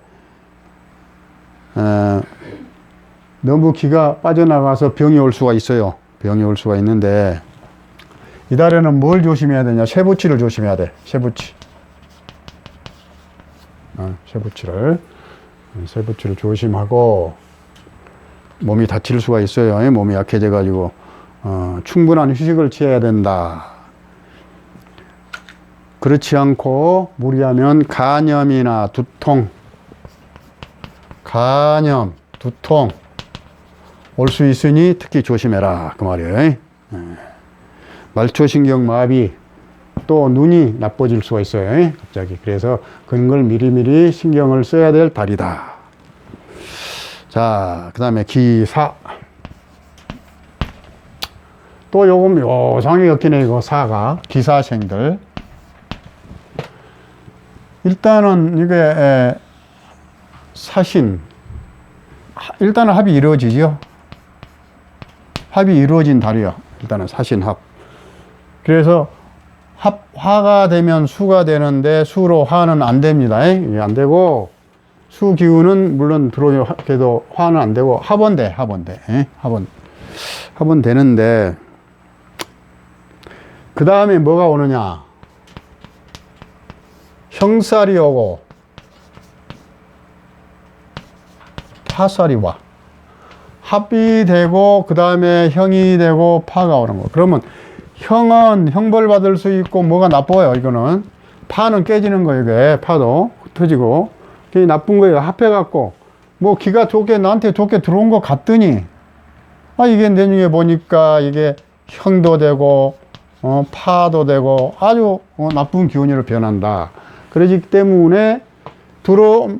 S1: 너무 기가 빠져나가서 병이 올 수가 있어요. 병이 올 수가 있는데, 이달에는 뭘 조심해야 되냐? 쇠붙이를 조심해야 돼. 쇠붙이. 쇠붙이를 조심하고, 몸이 다칠 수가 있어요. 몸이 약해져 가지고 충분한 휴식을 취해야 된다. 그렇지 않고 무리하면 간염이나 두통 올 수 있으니 특히 조심해라 그 말이에요. 말초신경 마비, 또 눈이 나빠질 수가 있어요. 갑자기. 그래서 그런 걸 미리미리 신경을 써야 될 달이다. 자, 그 다음에 기사. 또 요거 묘상이 엮이네, 이거 사가. 기사생들. 일단은 이게 사신. 일단은 합이 이루어지죠. 합이 이루어진 달이요. 일단은 사신합. 그래서 화가 되면 수가 되는데 수로 화는 안 됩니다. 안 되고, 수 기운은 물론 들어오게도 화는 안 되고, 합은 돼. 합은 되는데, 그 다음에 뭐가 오느냐. 형살이 오고, 파살이 와. 합이 되고, 그 다음에 형이 되고, 파가 오는 거. 그러면 형은 형벌 받을 수 있고, 뭐가 나빠요, 이거는. 파는 깨지는 거예요, 이게. 파도 터지고. 그게 나쁜 거예요. 합해갖고. 뭐, 기가 나한테 좋게 들어온 것 같더니, 이게 내중에 보니까 이게 형도 되고, 파도 되고, 아주 나쁜 기운으로 변한다. 그러기 때문에,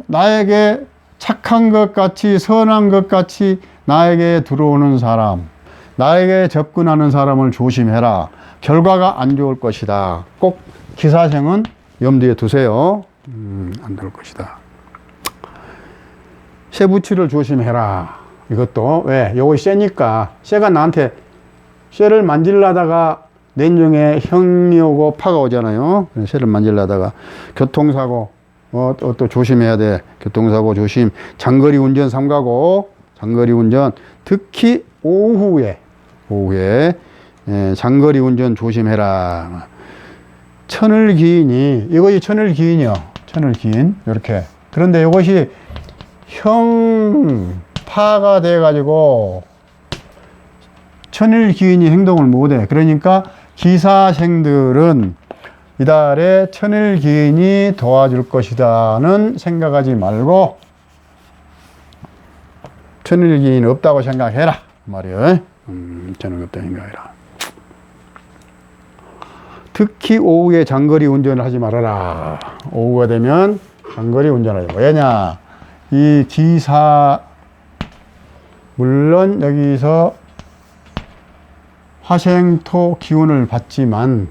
S1: 나에게 착한 것 같이, 선한 것 같이 나에게 들어오는 사람, 나에게 접근하는 사람을 조심해라. 결과가 안 좋을 것이다. 꼭 기사생은 염두에 두세요. 안 될 것이다. 쇠붙이를 조심해라. 이것도 왜? 요거 쇠니까. 쇠가 나한테, 쇠를 만질라다가 내중에 형이 오고 파가 오잖아요. 쇠를 만질라다가 교통사고, 또 조심해야 돼. 교통사고 조심. 장거리 운전 삼가고, 장거리 운전, 특히 오후에 장거리 운전 조심해라. 천을기인이, 이것이 천을기인이요. 천을기인. 이렇게. 그런데 이것이 형파가 돼가지고 천일기인이 행동을 못해. 그러니까 기사생들은 이달에 천일기인이 도와줄 것이다는 생각하지 말고 천일기인 없다고 생각해라 말이에요. 저는 없다고 생각해라. 특히 오후에 장거리 운전을 하지 말아라. 오후가 되면 장거리 운전하지 마. 왜냐, 이 기사, 물론 여기서 화생토 기운을 받지만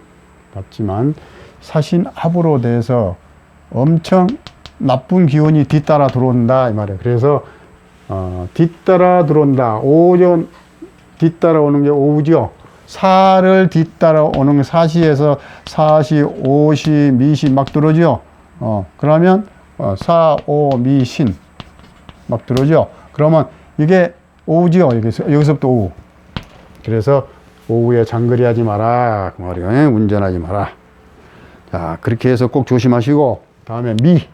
S1: 사신합으로 돼서 엄청 나쁜 기운이 뒤따라 들어온다 이 말이에요. 그래서 뒤따라 들어온다. 오전 뒤따라 오는 게 오후죠. 사를 뒤따라 오는 게 사시에서 사시, 오시, 미시 막 들어오죠. 그러면 사, 오, 미, 신 막 들어오죠. 그러면 이게 오후죠. 여기서부터 오후. 그래서 오후에 장거리 하지 마라. 그 말이에요. 운전하지 마라. 자, 그렇게 해서 꼭 조심하시고, 다음에 미.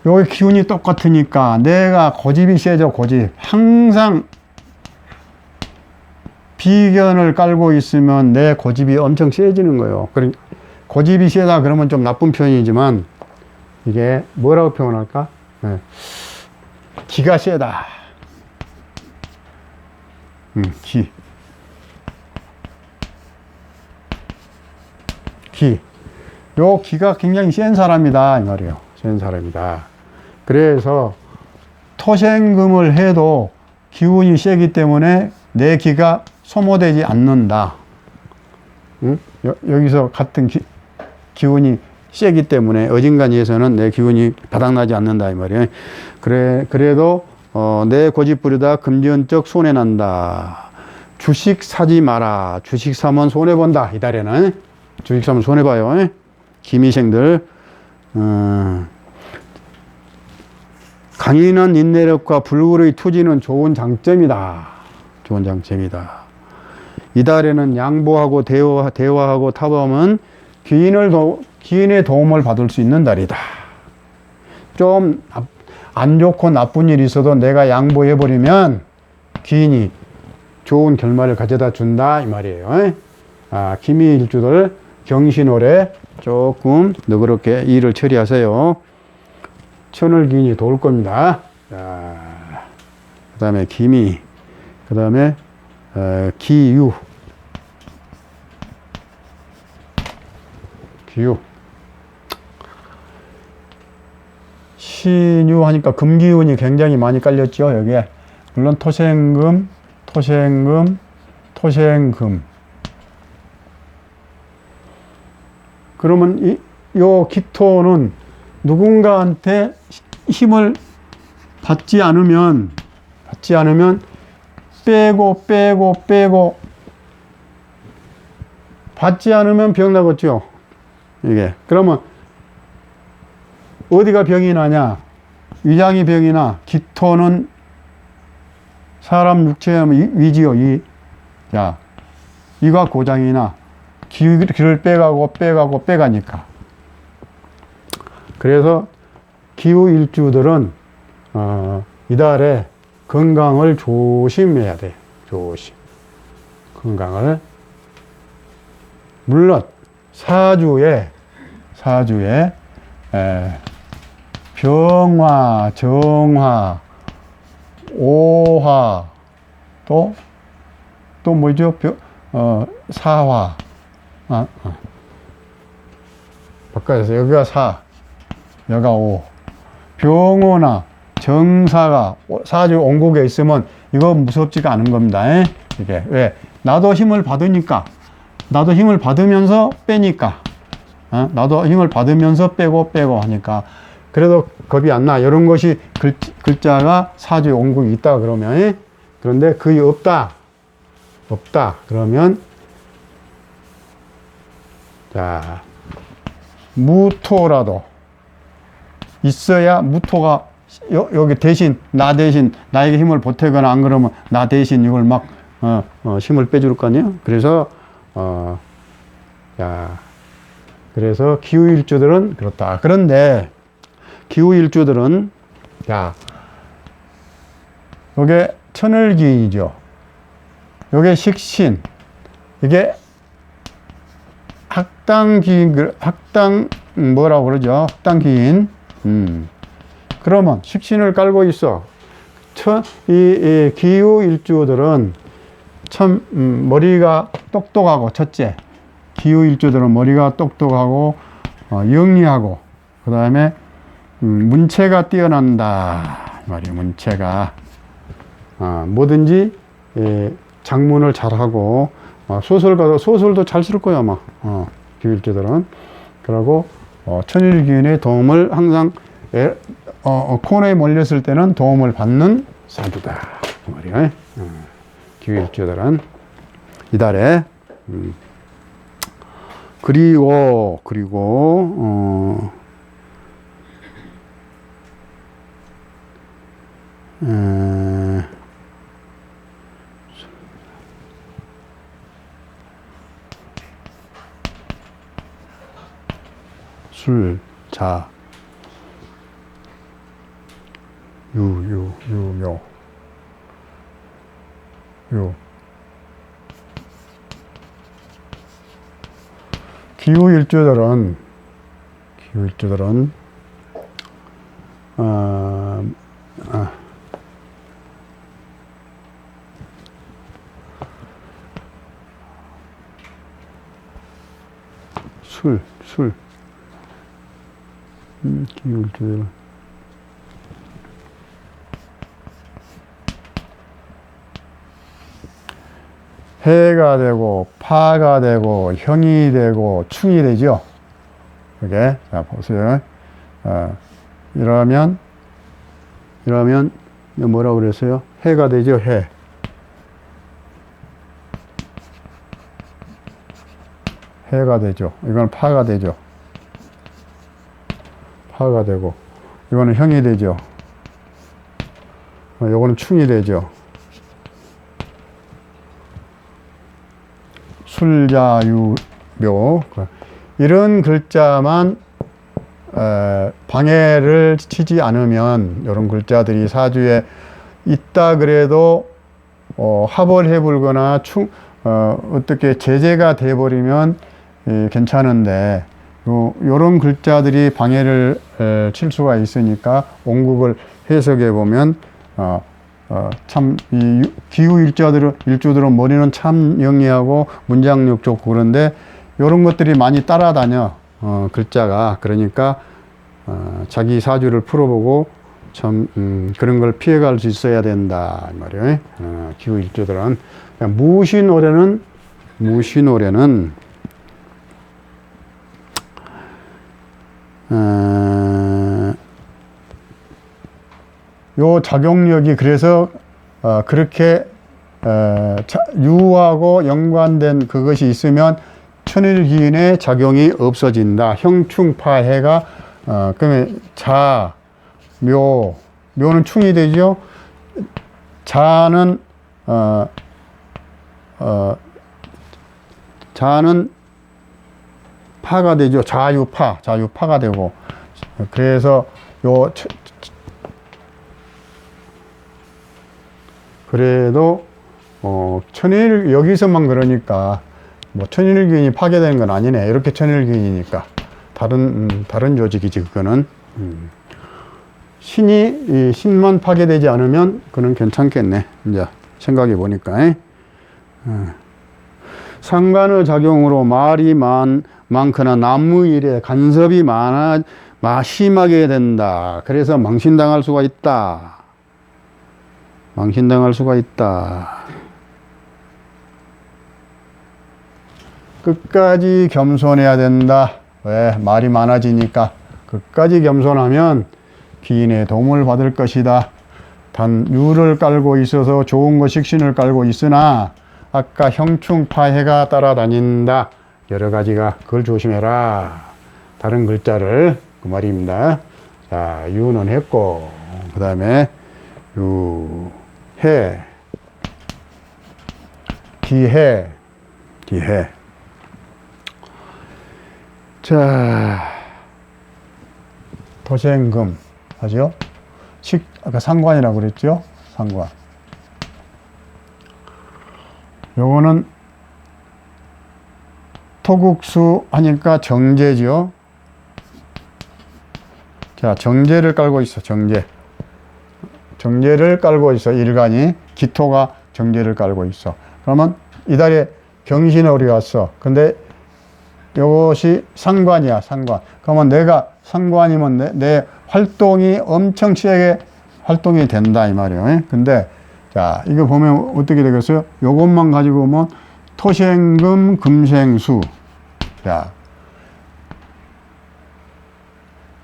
S1: 여기 기운이 똑같으니까 내가 고집이 세죠, 고집. 항상 비견을 깔고 있으면 내 고집이 엄청 세지는 거예요. 고집이 세다 그러면 좀 나쁜 표현이지만 이게 뭐라고 표현할까? 네. 기가 세다. 요 기가 굉장히 센 사람이다 이 말이에요. 센 사람이다. 그래서 토생금을 해도 기운이 세기 때문에 내 기가 소모되지 않는다. 여기서 같은 기운이 세기 때문에 어진간히에서는 내 기운이 바닥나지 않는다 이 말이에요. 그래도 내 고집 부리다 금전적 손해난다. 주식 사지 마라. 주식 사면 손해본다. 이달에는 주식 사면 손해봐요. 기미생들. 강인한 인내력과 불굴의 투지는 좋은 장점이다. 좋은 장점이다. 이달에는 양보하고 대화하고 타범은 기인의 도움을 받을 수 있는 달이다. 좀 안 좋고 나쁜 일이 있어도 내가 양보해버리면 기인이 좋은 결말을 가져다 준다 이 말이에요. 기미일주들 경신월에 조금 너그럽게 일을 처리하세요. 천을기인이 도울 겁니다. 자, 그 다음에 기미, 그 다음에 기유. 신유 하니까 금기운이 굉장히 많이 깔렸죠, 여기에. 물론 토생금. 그러면 요 기토는 누군가한테 힘을 받지 않으면 빼고 받지 않으면 병 나겠죠. 이게. 그러면 어디가 병이 나냐? 위장이 병이 나. 기토는 사람 육체의 위지요. 이가 고장이 나. 기를 빼가니까. 그래서 기후일주들은 이달에 건강을 조심해야 돼. 건강을. 물론 사주에 병화, 정화, 오화, 또 뭐죠? 사화. 바꿔서 여기가 사, 여기가 오. 병호나 정사가 사주 온국에 있으면 이거 무섭지가 않은 겁니다. 이게 왜? 나도 힘을 받으니까, 나도 힘을 받으면서 빼니까, 나도 힘을 받으면서 빼고 하니까 그래도 겁이 안 나. 이런 것이 글자가 사주 온국이 있다 그러면. 그런데 그게 없다 그러면, 자, 무토라도 있어야 무토가 여기 대신, 나 대신 나에게 힘을 보태거나 안 그러면 나 대신 이걸 막, 힘을 빼줄 거 아니에요? 그래서, 그래서 기후일주들은 그렇다. 그런데 기후일주들은, 요게 천을기인이죠. 요게 식신. 이게 뭐라고 그러죠? 학당기인. 그러면 식신을 깔고 있어. 이 기후일주들은 참, 머리가 똑똑하고, 첫째. 기후일주들은 머리가 똑똑하고, 영리하고, 그 다음에, 문체가 뛰어난다. 말이에요, 문체가. 뭐든지, 작문을 잘하고, 소설도 잘 쓸 거야, 아마. 기후일주들은. 그리고, 천일기운의 도움을 항상, 코너에 몰렸을 때는 도움을 받는 사주다. 그 말이에요. 기후일주들은. 이달에, 그리고, 술, 자, 요. 기후일주들은, 술. 기울줄. 해가 되고, 파가 되고, 형이 되고, 충이 되죠. 이렇게. 자, 보세요. 이러면, 뭐라고 그랬어요? 해가 되죠, 해. 해가 되죠. 이건 파가 되죠. 파가 되고, 이거는 형이 되죠. 요거는 충이 되죠. 술자유묘. 이런 글자만 방해를 치지 않으면, 이런 글자들이 사주에 있다 그래도 합을 해불거나 어떻게 제재가 돼버리면 괜찮은데, 요런 글자들이 방해를 칠 수가 있으니까 온국을 해석해 보면 참 이 일주들은 머리는 참 영리하고 문장력 좋고 그런데 요런 것들이 많이 따라다녀. 글자가. 그러니까 자기 사주를 풀어보고 참 그런 걸 피해갈 수 있어야 된다 이 말이에요. 기후일주들은. 무신오래는 요 작용력이 그래서 그렇게 유하고 연관된 그것이 있으면 천일기인의 작용이 없어진다. 형충파해가 그러면 묘는 충이 되죠. 자는 파가 되죠. 자유파가 되고. 그래서 그래도 여기서만 그러니까 뭐 천일기인이 파괴되는 건 아니네. 이렇게 천일기인이니까 다른 조직이지 그거는. 신만 파괴되지 않으면 그는 괜찮겠네. 이제 생각해 보니까. 상관의 작용으로 말이 많거나 남무일에 간섭이 심하게 된다. 그래서 망신당할 수가 있다. 끝까지 겸손해야 된다. 왜? 말이 많아지니까. 끝까지 겸손하면 기인의 도움을 받을 것이다. 단 유를 깔고 있어서 좋은 거 식신을 깔고 있으나 아까 형충파해가 따라다닌다. 여러 가지가 그걸 조심해라. 다른 글자를 그 말입니다. 자, 유는 했고 그 다음에 해, 기해. 자, 토생금 하죠? 아까 상관이라고 그랬죠? 상관. 요거는 토국수 하니까 정제죠. 자, 정제를 깔고 있어. 정제를 깔고 있어. 일간이. 기토가 정제를 깔고 있어. 그러면 이달에 경신월이 왔어. 근데 이것이 상관이야. 상관. 그러면 내가 상관이면 내 활동이 엄청 세게 활동이 된다 이 말이에요. 근데 자, 이거 보면 어떻게 되겠어요? 요것만 가지고 보면 토생금 금생수. 자,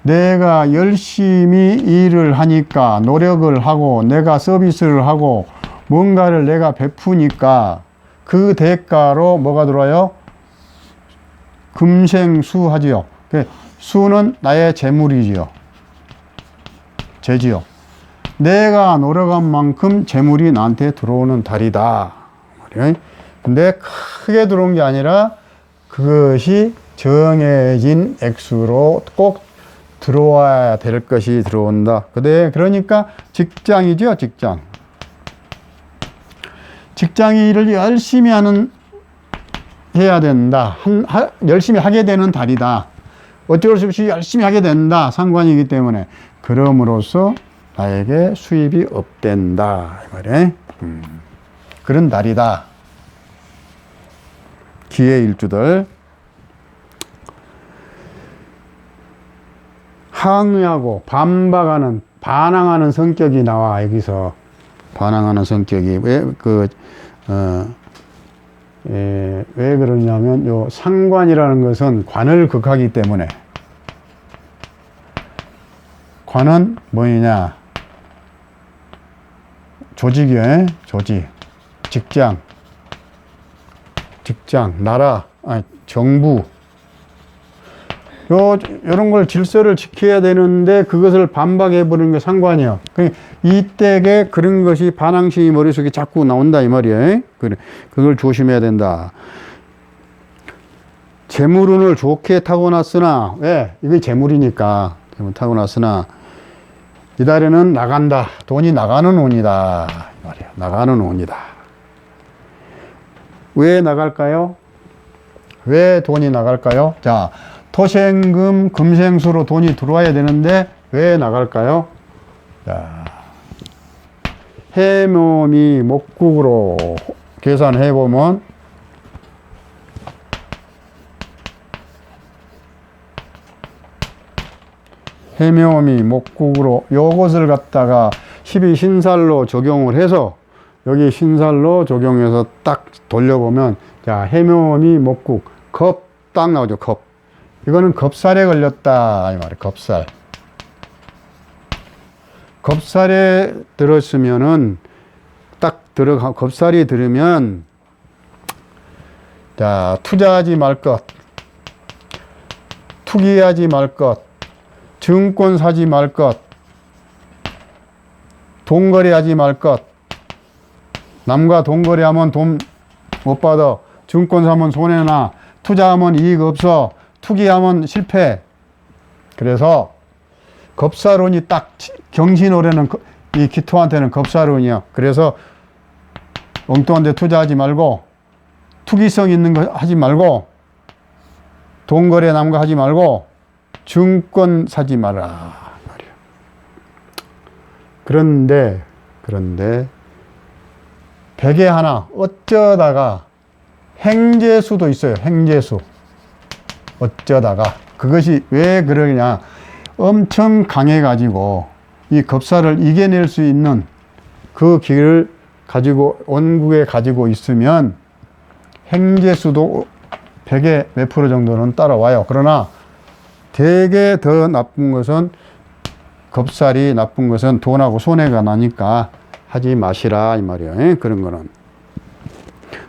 S1: 내가 열심히 일을 하니까, 노력을 하고 내가 서비스를 하고 뭔가를 내가 베푸니까 그 대가로 뭐가 들어와요? 금생수 하지요. 수는 나의 재물이지요. 재지요. 내가 노력한 만큼 재물이 나한테 들어오는 달이다. 근데 크게 들어온 게 아니라 그것이 정해진 액수로 꼭 들어와야 될 것이 들어온다. 그러니까 직장이죠, 직장. 직장 일을 열심히 해야 된다. 열심히 하게 되는 달이다. 어쩔 수 없이 열심히 하게 된다. 상관이기 때문에. 그럼으로써 나에게 수입이 업된다. 이 말이에요. 그런 달이다. 기의 일주들. 항의하고 반항하는 성격이 나와. 여기서 반항하는 성격이 왜 그러냐면 요 상관이라는 것은 관을 극하기 때문에. 관은 뭐냐? 조직이에요. 조직, 직장, 나라, 정부. 요런 걸 질서를 지켜야 되는데 그것을 반박해버리는 게 상관이에요. 이때에 그런 것이 반항심이 머릿속에 자꾸 나온다 이 말이에요. 그걸 조심해야 된다. 재물운을 좋게 타고났으나, 왜? 이게 재물이니까 타고났으나 이달에는 나간다. 돈이 나가는 운이다. 이 말이에요. 나가는 운이다. 왜 나갈까요? 왜 돈이 나갈까요? 자, 토생금, 금생수로 돈이 들어와야 되는데 왜 나갈까요? 자, 해묘미 목국으로 계산해보면 해묘미 목국으로 요것을 갖다가 12신살로 적용을 해서 여기 신살로 적용해서 딱 돌려보면 자, 해묘미 목국 겁 딱 나오죠. 겁. 이거는 겁살에 걸렸다 이 말이에요. 겁살에 들었으면은 겁살이 들으면 자, 투자하지 말 것, 투기하지 말 것, 증권 사지 말 것, 돈거래하지 말 것. 남과 돈거래하면 돈 못 받아. 증권 사면 손해나. 투자하면 이익 없어. 투기하면 실패. 그래서 겁사론이 딱 경신월에는 이 기토한테는 겁사론이야. 그래서 엉뚱한 데 투자하지 말고 투기성 있는 거 하지 말고 돈거래 남과 하지 말고 증권 사지 마라. 그런데 베개 하나 어쩌다가 행재수도 있어요. 행재수. 어쩌다가. 그것이 왜 그러냐. 엄청 강해가지고 이 겁사를 이겨낼 수 있는 그 길을 가지고 원국에 가지고 있으면 행재수도 100에 몇 프로 정도는 따라와요. 그러나 되게 더 나쁜 것은 겁살이 나쁜 것은 돈하고 손해가 나니까 하지 마시라 이 말이에요. 그런 거는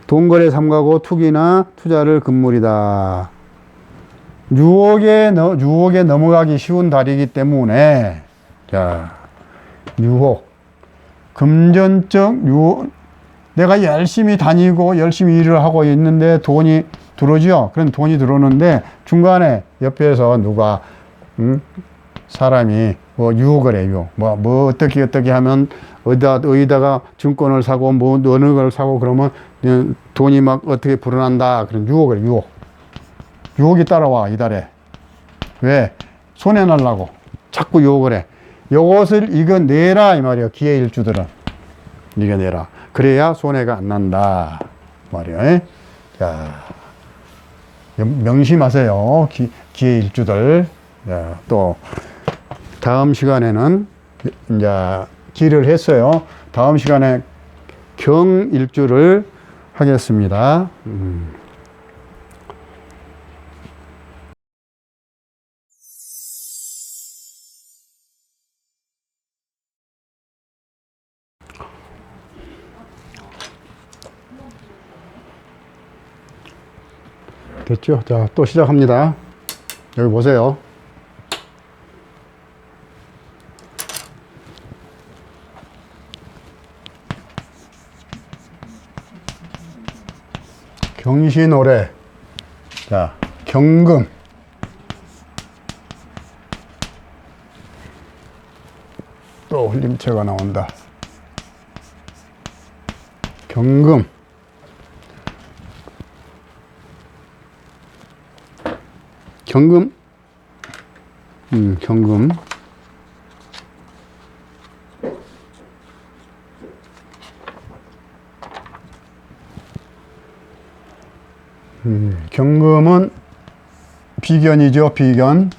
S1: 돈거래 삼가고 투기나 투자를 금물이다. 유혹에 넘어가기 쉬운 달이기 때문에 자, 유혹. 금전적 유혹. 내가 열심히 다니고 열심히 일을 하고 있는데 돈이 들어오죠. 그런 돈이 들어오는데 중간에 옆에서 누가 사람이 뭐 유혹을 해요. 뭐 어떻게 하면 어디다가 증권을 사고 뭐 어느 걸 사고 그러면 돈이 막 어떻게 불어난다. 그런 유혹을 유혹이 따라와 이달에. 왜? 손해나려고 자꾸 유혹을 해. 요것을 이겨내라 이 말이에요. 기회일주들은 이겨내라. 그래야 손해가 안 난다 말이에요. 자, 명심하세요. 기회일주들. 또 다음 시간에는 이제 기를 했어요. 다음 시간에 경일주를 하겠습니다. 됐죠? 자, 또 시작합니다. 여기 보세요. 경신오래. 자, 경금. 또 흘림체가 나온다. 경금. 경금. 경금. 경금은 비견이죠. 비견.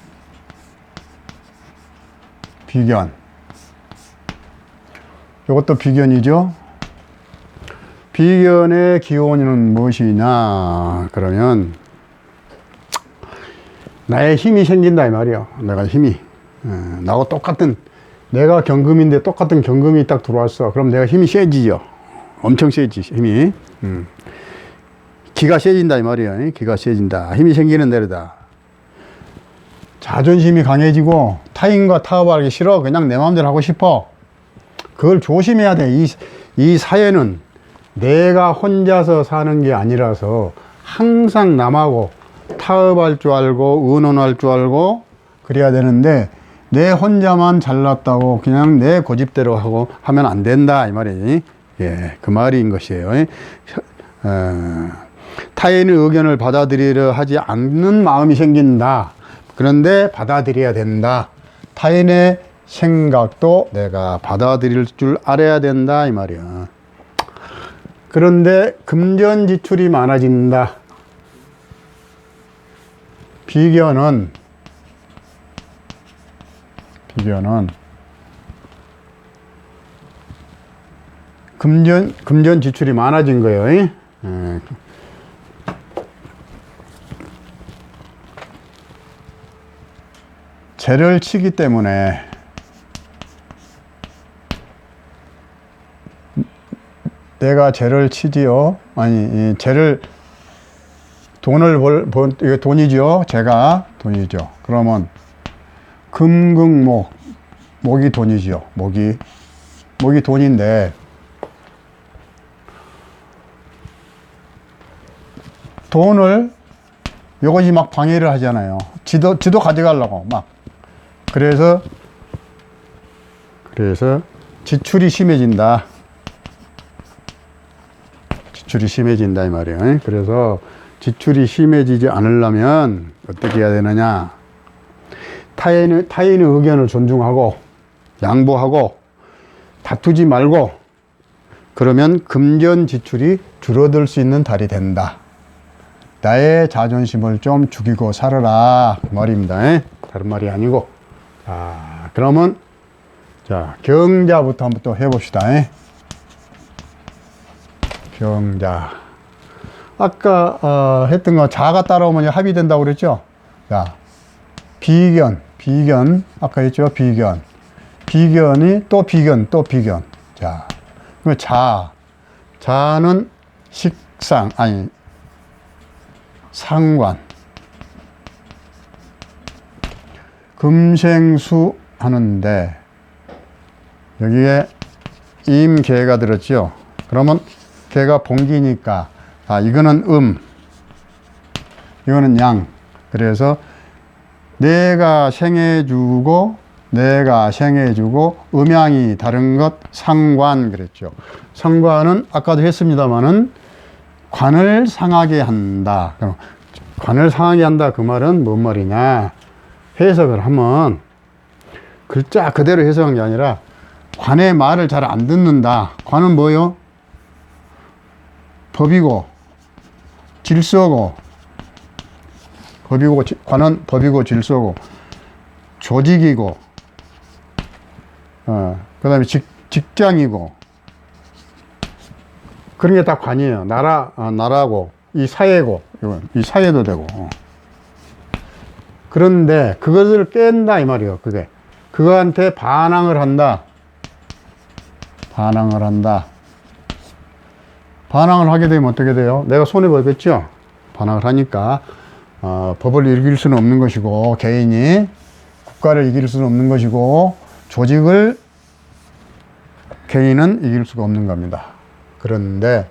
S1: 이것도 비견이죠. 비견의 기원은 무엇이냐 그러면 나의 힘이 생긴다 이 말이야. 내가 힘이 나하고 똑같은, 내가 경금인데 똑같은 경금이 딱 들어왔어. 그럼 내가 힘이 세지죠. 엄청 세지 힘이. 기가 세진다 이 말이야. 기가 세진다. 힘이 생기는 대로다. 자존심이 강해지고 타인과 타협하기 싫어. 그냥 내 마음대로 하고 싶어. 그걸 조심해야 돼. 이 사회는 내가 혼자서 사는 게 아니라서 항상 남하고 타협할 줄 알고 의논할 줄 알고 그래야 되는데 내 혼자만 잘났다고 그냥 내 고집대로 하고 하면 안 된다 이 말이지. 예, 그 말인 것이에요. 타인의 의견을 받아들이려 하지 않는 마음이 생긴다. 그런데 받아들여야 된다. 타인의 생각도 내가 받아들일 줄 알아야 된다 이 말이야. 그런데 금전지출이 많아진다. 비견은 금전 지출이 많아진 거예요. 재를 치기 때문에 내가 재를 치지요. 아니, 재를 돈을 이거 돈이죠. 제가 돈이죠. 그러면 금극목, 목이 돈이죠. 목이 돈인데 돈을 이것이 막 방해를 하잖아요. 지도 가져가려고 막. 그래서 지출이 심해진다. 지출이 심해진다 이 말이에요. 그래서 지출이 심해지지 않으려면 어떻게 해야 되느냐. 타인의 의견을 존중하고 양보하고 다투지 말고 그러면 금전 지출이 줄어들 수 있는 달이 된다. 나의 자존심을 좀 죽이고 살아라 그 말입니다. 다른 말이 아니고. 자, 그러면 자, 경자부터 한번 또 해봅시다. 경자. 아까 했던 거 자가 따라오면 합의된다고 그랬죠? 자, 비견. 아까 했죠? 비견이 또 비견. 자, 그럼 자는 상관. 금생수 하는데 여기에 임계가 들었죠. 그러면 개가 봉기니까 이거는 이거는 양. 그래서 내가 생해주고 음양이 다른 것 상관 그랬죠. 상관은 아까도 했습니다마는 관을 상하게 한다. 관을 상하게 한다 그 말은 뭔 말이냐, 해석을 하면 글자 그대로 해석한 게 아니라 관의 말을 잘 안 듣는다. 관은 뭐요? 법이고 질서고, 관은 법이고 질서고 조직이고, 그 다음에 직장이고, 그런 게 다 관이에요. 나라고, 이 사회고, 이 사회도 되고. 그런데 그것을 깬다 이 말이에요. 그거한테 반항을 한다. 반항을 하게 되면 어떻게 돼요? 내가 손해보겠죠? 반항을 하니까 법을 이길 수는 없는 것이고, 개인이 국가를 이길 수는 없는 것이고, 조직을 개인은 이길 수가 없는 겁니다. 그런데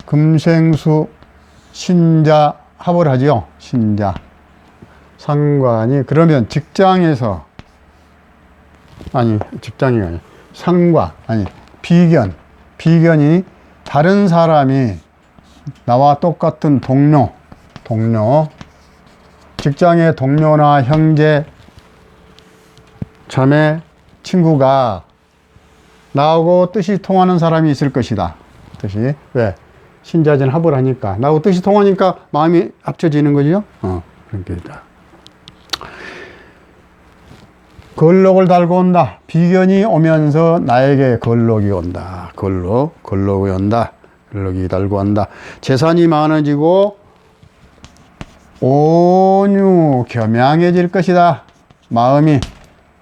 S1: 금생수 신자 합을 하죠. 신자 상관이, 그러면 직장이 아니 비견이 다른 사람이 나와 똑같은 동료, 직장의 동료나 형제, 자매, 친구가 나하고 뜻이 통하는 사람이 있을 것이다. 뜻이. 왜? 신자진 합을 하니까. 나하고 뜻이 통하니까 마음이 합쳐지는 거죠. 그러니까. 걸록을 달고 온다. 비견이 오면서 나에게 걸록이 온다. 걸록이 달고 온다. 재산이 많아지고 온유 겸양해질 것이다. 마음이.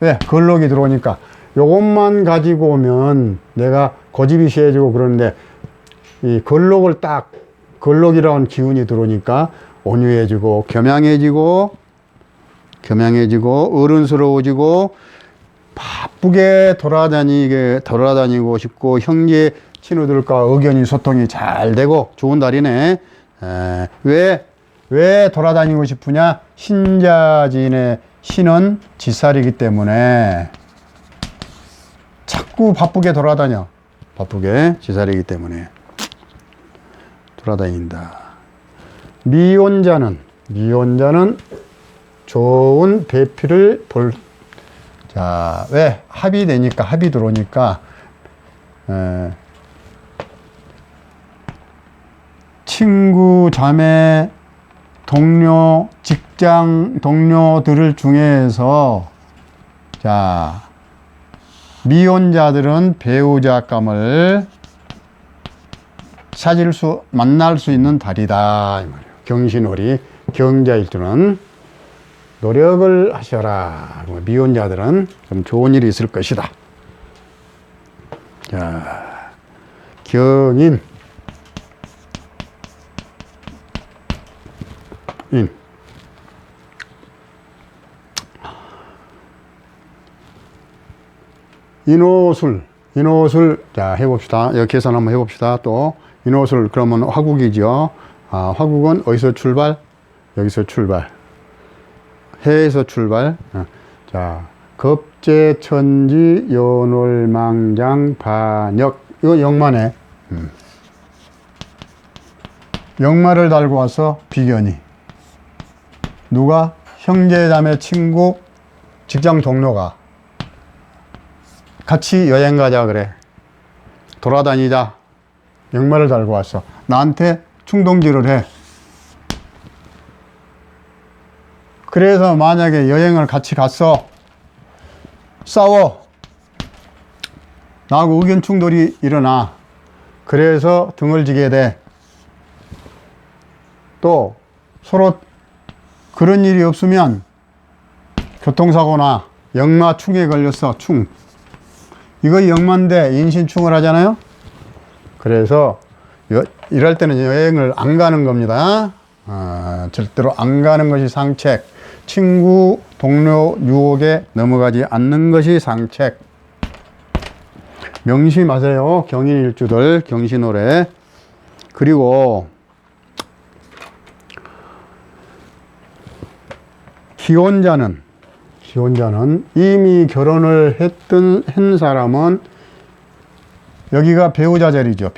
S1: 왜? 걸록이 들어오니까. 요것만 가지고 오면 내가 고집이 세지고 그러는데, 이 걸록이라는 기운이 들어오니까 온유해지고 겸양해지고 어른스러워지고 바쁘게 돌아다니고 싶고, 형제 친구들과 의견이 소통이 잘 되고 좋은 달이네. 왜 돌아다니고 싶으냐? 신자진의 신은 지살이기 때문에 자꾸 바쁘게 돌아다녀. 지살이기 때문에 돌아다닌다. 미혼자는 좋은 배필을 왜? 합이 들어오니까, 친구, 자매, 동료, 직장 동료들 중에서, 미혼자들은 배우자감을 만날 수 있는 달이다. 경신월이 경자일주는 노력을 하셔라. 미혼자들은 좀 좋은 일이 있을 것이다. 경인. 인호술 해봅시다. 여기 계산 한번 해봅시다. 또 인호술 그러면 화국이죠. 화국은 어디서 출발? 여기서 출발. 해에서 출발. 급제천지 연월망장 반역. 이거 역마네. 역마를 달고 와서 비견이. 누가? 형제자매 친구 직장 동료가 같이 여행 가자 그래. 돌아다니자. 역마를 달고 왔어. 나한테 충동질을 해. 그래서 만약에 여행을 같이 갔어. 싸워. 나하고 의견 충돌이 일어나. 그래서 등을 지게 돼. 또 서로 그런 일이 없으면 교통사고나 역마충에 걸렸어. 충. 이거 역마인데 인신충을 하잖아요. 그래서 이럴 때는 여행을 안 가는 겁니다. 절대로 안 가는 것이 상책. 친구 동료 유혹에 넘어가지 않는 것이 상책. 명심하세요. 경인일주들 경신호래. 그리고 기혼자는 이미 결혼을 한 사람은 여기가 배우자 자리죠.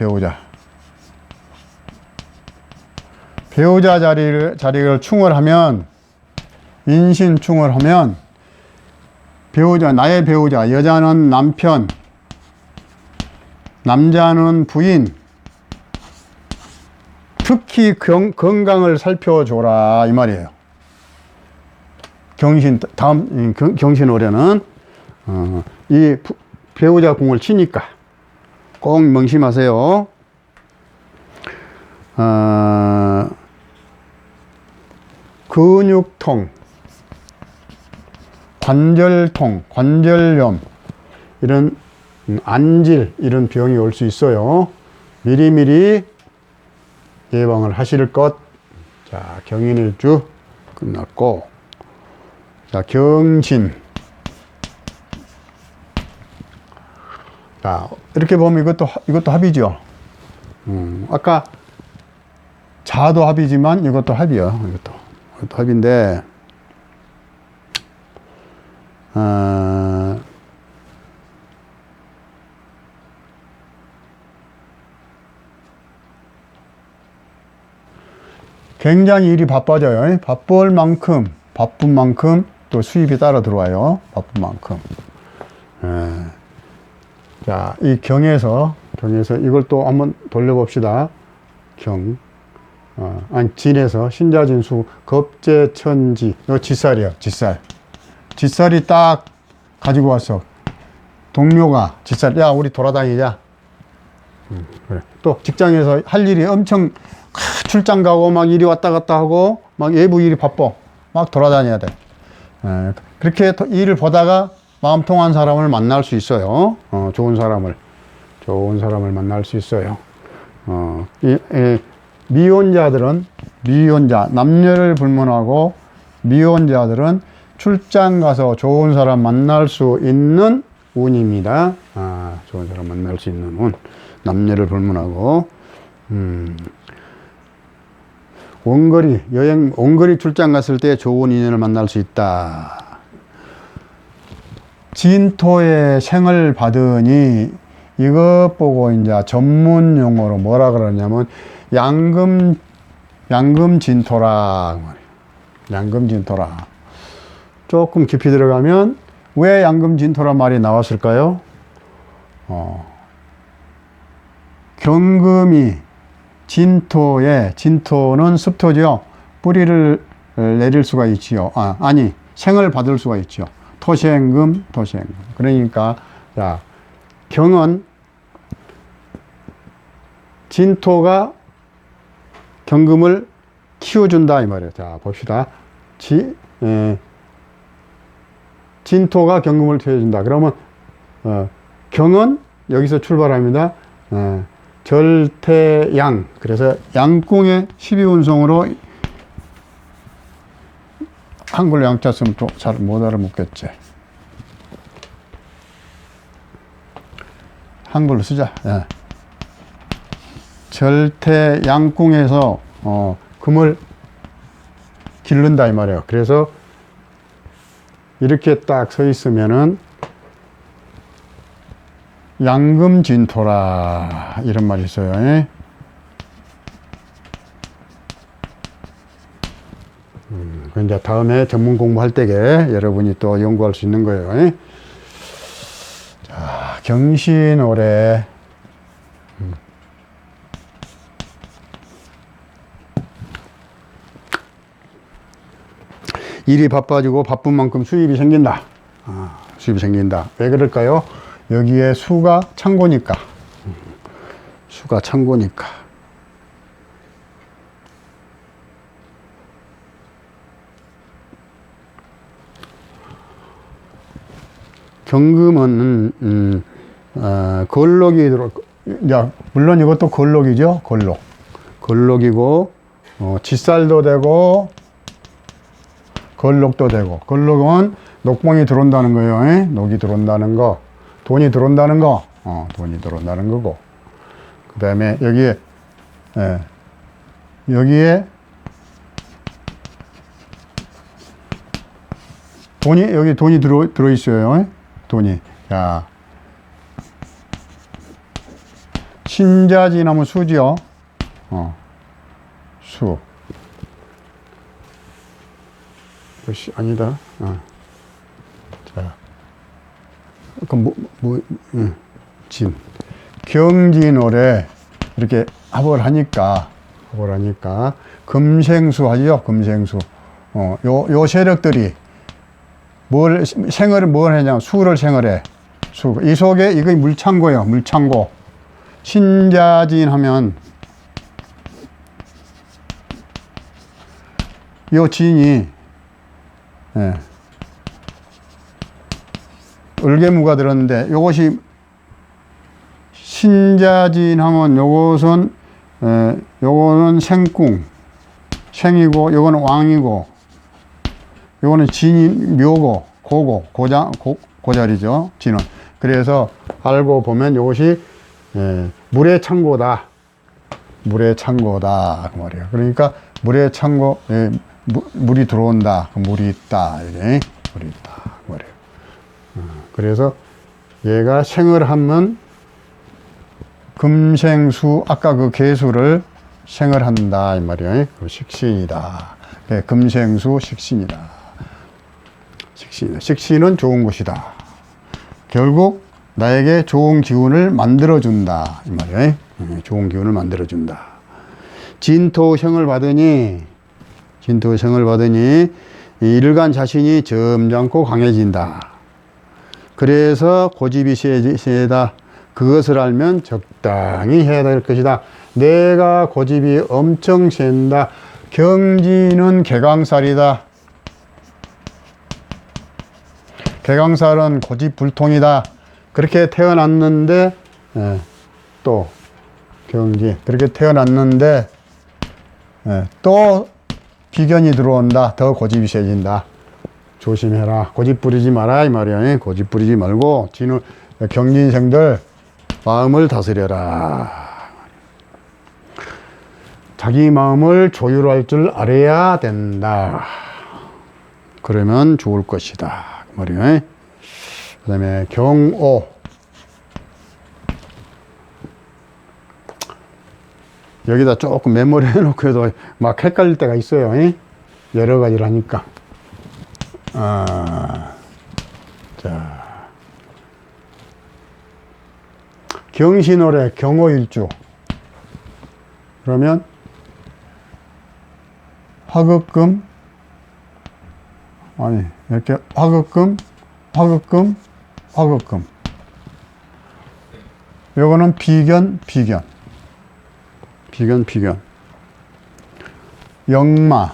S1: 배우자 자리를 충을 하면, 인신충을 하면 나의 배우자, 여자는 남편, 남자는 부인, 특히 건강을 살펴줘라 이 말이에요. 경신월에는 이 배우자 궁을 치니까 꼭 명심하세요. 근육통, 관절통, 관절염, 이런 안질, 이런 병이 올 수 있어요. 미리미리 예방을 하실 것. 자, 경인일주 끝났고, 자, 경신. 자, 이렇게 보면 이것도 합이죠. 아까 자도 합이지만 이것도 합이요. 이것도 합인데, 굉장히 일이 바빠져요. 바쁜 만큼 또 수입이 따라 들어와요. 바쁜 만큼. 자, 이 경에서 이걸 또 한번 돌려봅시다. 진에서 신자진수, 겁재천지, 이거 지살이에요. 지살이 딱 가지고 왔어. 동료가 지살, 야, 우리 돌아다니자. 그래. 또 직장에서 할 일이 엄청 출장 가고 막 일이 왔다 갔다 하고 막 외부 일이 바빠. 막 돌아다녀야 돼. 그렇게 일을 보다가 마음 통한 사람을 만날 수 있어요. 좋은 사람을 만날 수 있어요. 미혼자들은, 남녀를 불문하고 미혼자들은 출장 가서 좋은 사람 만날 수 있는 운입니다. 좋은 사람 만날 수 있는 운. 남녀를 불문하고, 원거리 출장 갔을 때 좋은 인연을 만날 수 있다. 진토의 생을 받으니 이것 보고 이제 전문 용어로 뭐라 그러냐면 양금 진토라. 양금 진토라. 조금 깊이 들어가면 왜 양금 진토란 말이 나왔을까요? 경금이 진토는 습토죠. 뿌리를 내릴 수가 있지요. 생을 받을 수가 있죠. 토생금. 그러니까, 자, 경은 진토가 경금을 키워준다 이 말이에요. 자, 봅시다. 진토가 경금을 키워준다. 그러면 경은 여기서 출발합니다. 절태양. 그래서 양궁의 12운성으로 한글로 양자 쓰면 또 잘 못 알아먹겠지. 한글로 쓰자. 예. 절태양궁에서 금을 기른다 이 말이에요. 그래서 이렇게 딱 서 있으면은 양금진토라 이런 말이 있어요. 예? 이제 다음에 전문 공부할 때에 여러분이 또 연구할 수 있는 거예요. 예? 자, 경신월에 일이 바빠지고 바쁜 만큼 수입이 생긴다. 수입이 생긴다. 왜 그럴까요? 여기에 수가 창고니까. 경금은 걸록이 물론 이것도 걸록이죠. 걸록이고 짓살도 되고 걸록도 되고, 걸록은 녹봉이 들어온다는 거예요. 에? 녹이 들어온다는 거, 돈이 들어온다는 거, 돈이 들어온다는 거고. 그 다음에 여기에, 여기에 여기 돈이 들어있어요. 에? 돈이. 자, 신자진하면 수지요. 수. 아니다. 자, 그럼 진. 경진월에 이렇게 합을 하니까 금생수 하죠. 금생수. 요 세력들이 생을 뭘 하냐? 수를 생을해. 이 속에 이거 물창고예요. 물창고. 신자진 하면 요 진이 을개무가 들었는데 요것이 신자진 하면 요것은 요거는 생궁 생이고 요거는 왕이고 요거는 진이 묘고 고고 고자리죠. 진은. 그래서 알고 보면 요것이 물의 창고다. 물의 창고다. 그 말이에요. 그러니까 물의 창고, 물이 들어온다. 물이 있다. 이게 물이 있다. 그 말이에요. 그래서 얘가 생을 하면 금생수, 아까 그 개수를 생을 한다. 이 말이에요. 그 식신이다. 금생수 식신이다. 식신은 좋은 것이다. 결국 나에게 좋은 기운을 만들어준다. 이 말이에요. 좋은 기운을 만들어준다. 진토생을 받으니 일간 자신이 점잖고 강해진다. 그래서 고집이 세다. 그것을 알면 적당히 해야 될 것이다. 내가 고집이 엄청 센다. 경지는 개강살이다. 개강살은 고집불통이다. 그렇게 태어났는데 또 경지 그렇게 태어났는데 또 비견이 들어온다. 더 고집이 세진다. 조심해라. 고집 부리지 마라 이 말이야. 고집 부리지 말고 경진생들 마음을 다스려라. 자기 마음을 조율할 줄 알아야 된다. 그러면 좋을 것이다. 그 말이야. 그 다음에 경오. 여기다 조금 메모리 해놓고 해도 막 헷갈릴 때가 있어요. 여러 가지를 하니까. 자. 경신월에 경오일주. 그러면 화급금, 아니, 이렇게 화급금, 요거는 비견. 영마.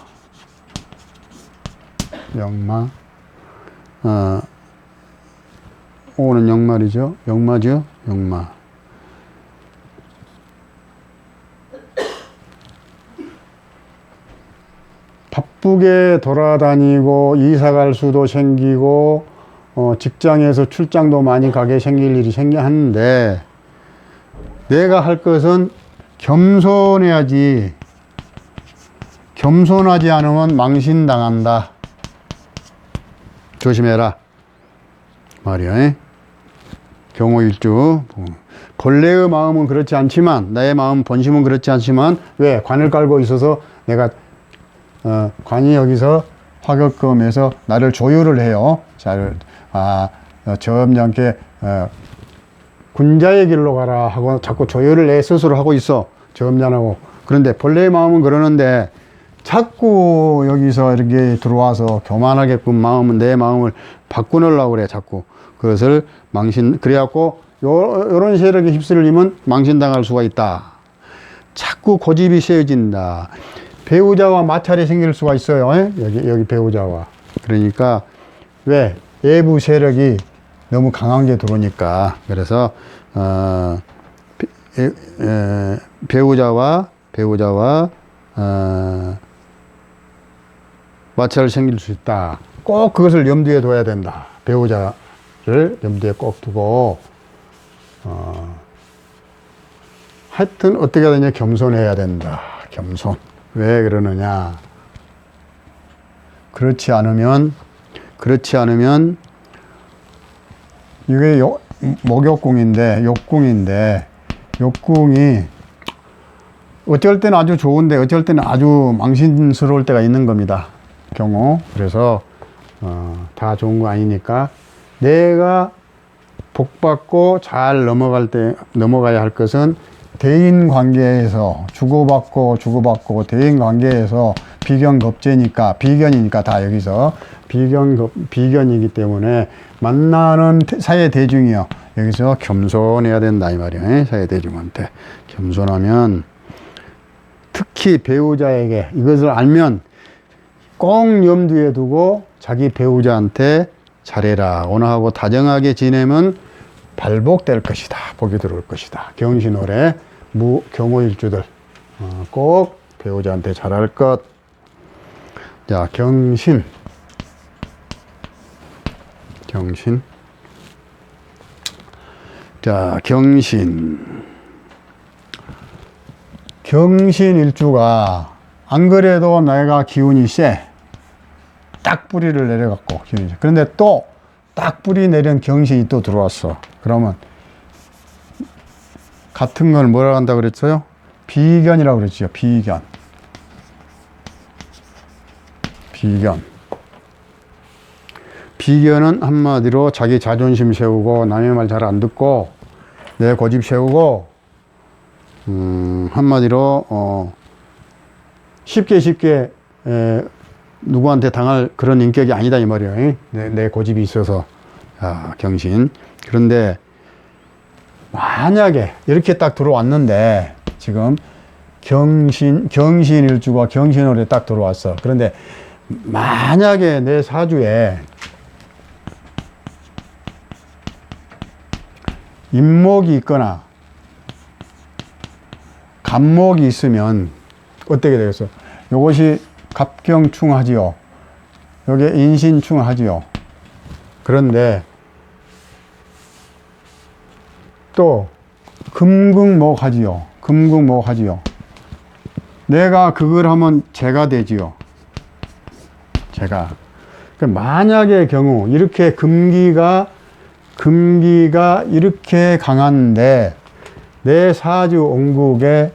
S1: 오는 영말이죠. 영마죠. 영마. 바쁘게 돌아다니고 이사 갈 수도 생기고 직장에서 출장도 많이 가게 생길 일이 하는데 내가 할 것은 겸손해야지. 겸손하지 않으면 망신당한다. 조심해라 말이야. 경호일주. 본래의 마음은 그렇지 않지만, 나의 마음 본심은 그렇지 않지만, 왜? 관을 깔고 있어서 내가 관이 여기서 화격금에서 나를 조율을 해요. 점잖게 군자의 길로 가라 하고 자꾸 조율을 내 스스로 하고 있어. 점잖하고. 그런데 본래의 마음은 그러는데 자꾸 여기서 이렇게 들어와서 교만하게끔 내 마음을 바꾸려고 그래. 자꾸 그것을 그래갖고 요런 세력에 휩쓸리면 망신당할 수가 있다. 자꾸 고집이 세워진다. 배우자와 마찰이 생길 수가 있어요. 여기 배우자와. 그러니까 왜? 외부 세력이 너무 강한 게 들어오니까. 그래서 배우자와 마찰이 생길 수 있다. 꼭 그것을 염두에 둬야 된다. 배우자를 염두에 꼭 두고 하여튼 어떻게 되냐, 겸손해야 된다. 겸손. 왜 그러느냐, 그렇지 않으면 이게 목욕궁인데, 욕궁이 어쩔 때는 아주 좋은데 어쩔 때는 아주 망신스러울 때가 있는 겁니다. 경우. 그래서 다 좋은 거 아니니까 내가 복받고 잘 넘어가야 할 것은 대인 관계에서 주고받고 대인 관계에서 비견이니까 다 여기서 비견이기 때문에 만나는 사회 대중이요, 여기서 겸손해야 된다 이 말이에요. 사회 대중한테 겸손하면, 특히 배우자에게 이것을 알면 꼭 염두에 두고 자기 배우자한테 잘해라, 온화하고 다정하게 지내면 발복될 것이다, 복이 들어올 것이다. 경신월에 경호일주들 꼭 배우자한테 잘할 것. 자, 경신. 자, 경신일주가 안 그래도 내가 기운이 세, 딱 뿌리를 내려갖고 기운이 세. 그런데 또 딱 뿌리 내린 경신이 또 들어왔어. 그러면 같은 걸 뭐라 한다 그랬어요? 비견이라고 그랬죠. 비견은 한마디로 자기 자존심 세우고 남의 말 잘 안 듣고 내 고집 세우고, 한마디로 쉽게 누구한테 당할 그런 인격이 아니다 이 말이에요. 내 고집이 있어서. 경신. 그런데 만약에 이렇게 딱 들어왔는데, 지금 경신일주가 경신월에 딱 들어왔어. 그런데 만약에 내 사주에 임목이 있거나 간목이 있으면 어떻게 되겠어? 이것이 갑경충하지요. 여기 인신충하지요. 그런데 또 금극목하지요. 내가 그걸 하면 재가 되지요. 만약의 경우 이렇게 금기가 이렇게 강한데 내 사주 온국에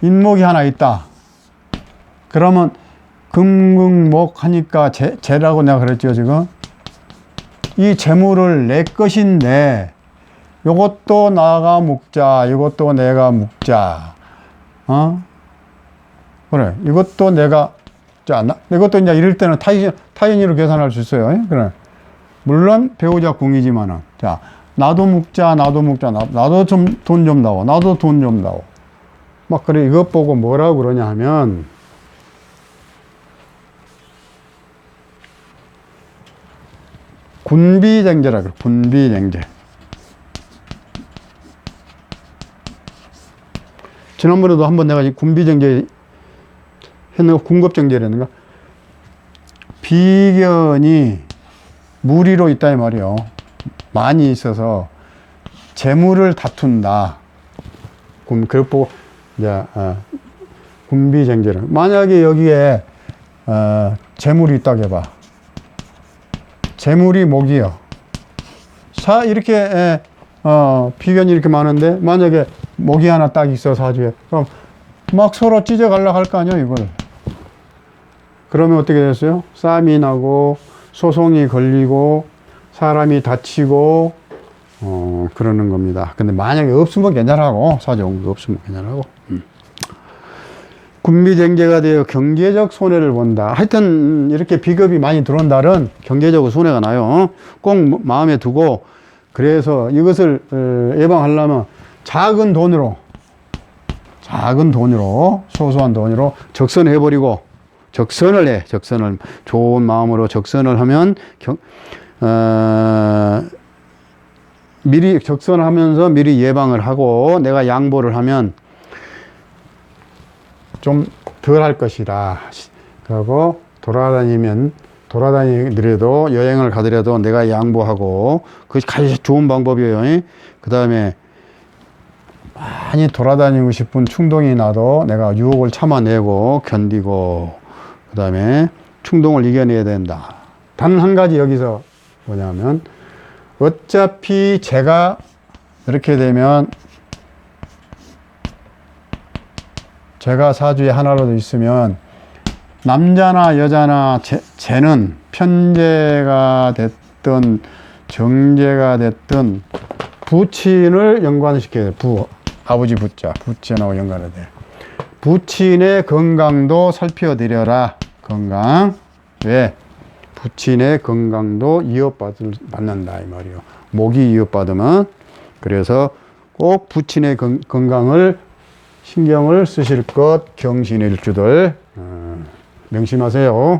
S1: 인목이 하나 있다. 그러면 금극목 하니까 재라고 내가 그랬죠, 지금. 이 재물을 내 것인데 요것도 나가 묵자, 이것도 내가 묵자. 그래. 이것도 내가, 이것도 이제 이럴 때는 타인으로 계산할 수 있어요. 그래. 물론 배우자 궁이지만은, 나도 묵자, 나도 좀 돈 좀 나와, 나도 돈 좀 나와. 막 그래. 이것 보고 뭐라고 그러냐 하면, 군비쟁제라 그래. 군비쟁제. 지난번에도 한번 내가 군비쟁제 했는가, 군겁쟁제라는가, 비견이 무리로 있다 이 말이요. 많이 있어서 재물을 다툰다. 그걸 보고 이제 군비쟁제를, 만약에 여기에 재물이 있다고 해봐. 재물이 목이요. 이렇게 비견이 이렇게 많은데 만약에 목이 하나 딱 있어 사주에, 그럼 막 서로 찢어가려고 할 거 아니야 이걸. 그러면 어떻게 됐어요? 싸움이 나고 소송이 걸리고 사람이 다치고 그러는 겁니다. 근데 만약에 없으면 괜찮하고, 사주 온 거 없으면 괜찮하고. 군비쟁제가 되어 경제적 손해를 본다. 하여튼 이렇게 비겁이 많이 들어온 달은 경제적으로 손해가 나요. 꼭 마음에 두고, 그래서 이것을 예방하려면 작은 돈으로, 소소한 돈으로 적선해버리고, 적선을 좋은 마음으로 적선을 하면, 미리 적선하면서 미리 예방을 하고 내가 양보를 하면 좀 덜 할 것이라. 그리고 돌아다니더라도 여행을 가더라도 내가 양보하고 그것이 가장 좋은 방법이에요. 그 다음에 많이 돌아다니고 싶은 충동이 나도 내가 유혹을 참아내고 견디고 그 다음에 충동을 이겨내야 된다. 단 한 가지 여기서 뭐냐면 어차피 제가 이렇게 되면 제가 사주에 하나라도 있으면 남자나 여자나 쟤는 편제가 됐든 정제가 됐든 부친을 연관시켜야 돼. 아버지 부자, 부친하고 연관이 돼. 부친의 건강도 살펴드려라. 건강. 왜? 부친의 건강도 이어받는다 이 말이요. 목이 이어받으면 그래서 꼭 부친의 건강을 신경을 쓰실 것 경신일주들 명심하세요.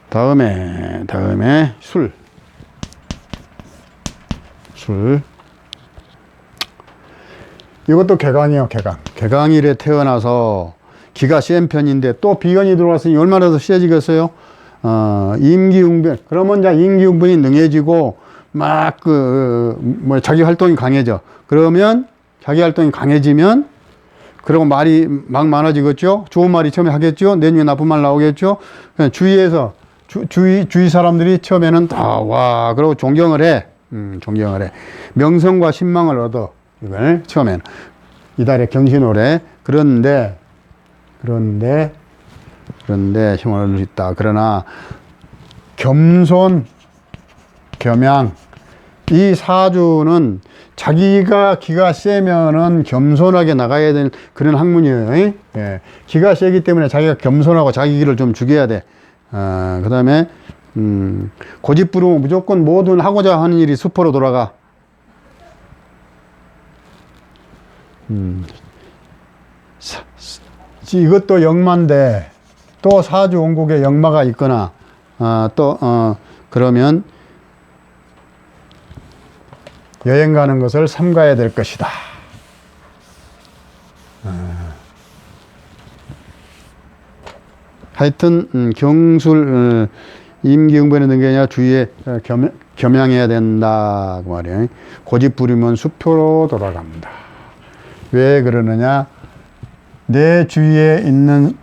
S1: 다음에 술. 이것도 개강이에요. 개강일에 태어나서 기가 센 편인데 또 비견이 들어왔으니 얼마나 더 세지겠어요? 임기응변. 그러면 이제 임기응변이 능해지고 막 자기 활동이 강해져. 그러면 자기 활동이 강해지면 그리고 말이 막 많아지겠죠. 좋은 말이 처음에 하겠죠. 내중에 나쁜 말 나오겠죠. 주위에서 주위 사람들이 처음에는 와 그러고 존경을 해. 명성과 신망을 얻어. 이걸 처음에는 이달의 경신을 해. 그런데 힘을 얻을 수 있다. 그러나 겸손, 겸양 이 사주는 자기가 기가 세면은 겸손하게 나가야 되는 그런 학문이에요. 예. 기가 세기 때문에 자기가 겸손하고 자기 길을 좀 죽여야 돼. 그 다음에 고집부리면 무조건 모든 하고자 하는 일이 수포로 돌아가. 이것도 역마인데 또 사주 원국에 역마가 있거나 그러면 여행 가는 것을 삼가야 될 것이다. 하여튼 경술 임기응변에 든 게 아니라 주위에 겸양해야 된다 그 말이에요. 고집 부리면 수표로 돌아갑니다. 왜 그러느냐? 내 주위에 있는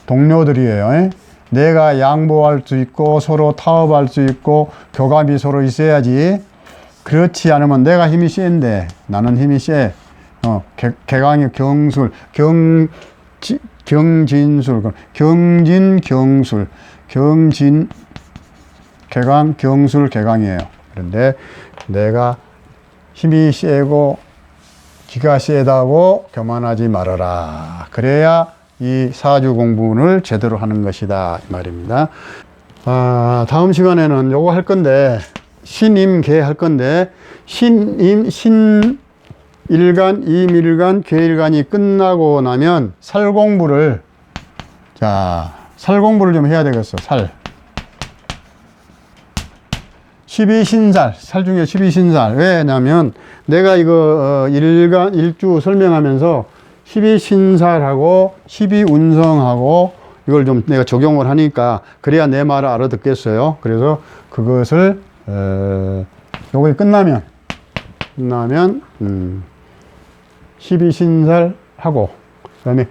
S1: 동료들이에요. 내가 양보할 수 있고 서로 타협할 수 있고 교감이 서로 있어야지. 그렇지 않으면 내가 힘이 센데 나는 힘이 세. 개강이 경술, 경진술, 경진경술, 개강, 경술, 개강이에요. 그런데 내가 힘이 세고 기가 세다고 교만하지 말아라. 그래야 이 사주 공부를 제대로 하는 것이다 이 말입니다. 다음 시간에는 요거 할 건데 신임계 할 건데 신일간, 임일간, 계일간이 끝나고 나면 살 공부를 좀 해야 되겠어. 12신살, 살 중에 12신살. 왜냐면 내가 이거 일주 설명하면서 12신살하고 12운성하고 이걸 좀 내가 적용을 하니까 그래야 내 말을 알아듣겠어요. 그래서 그것을 요게 끝나면 12신살 하고 그다음에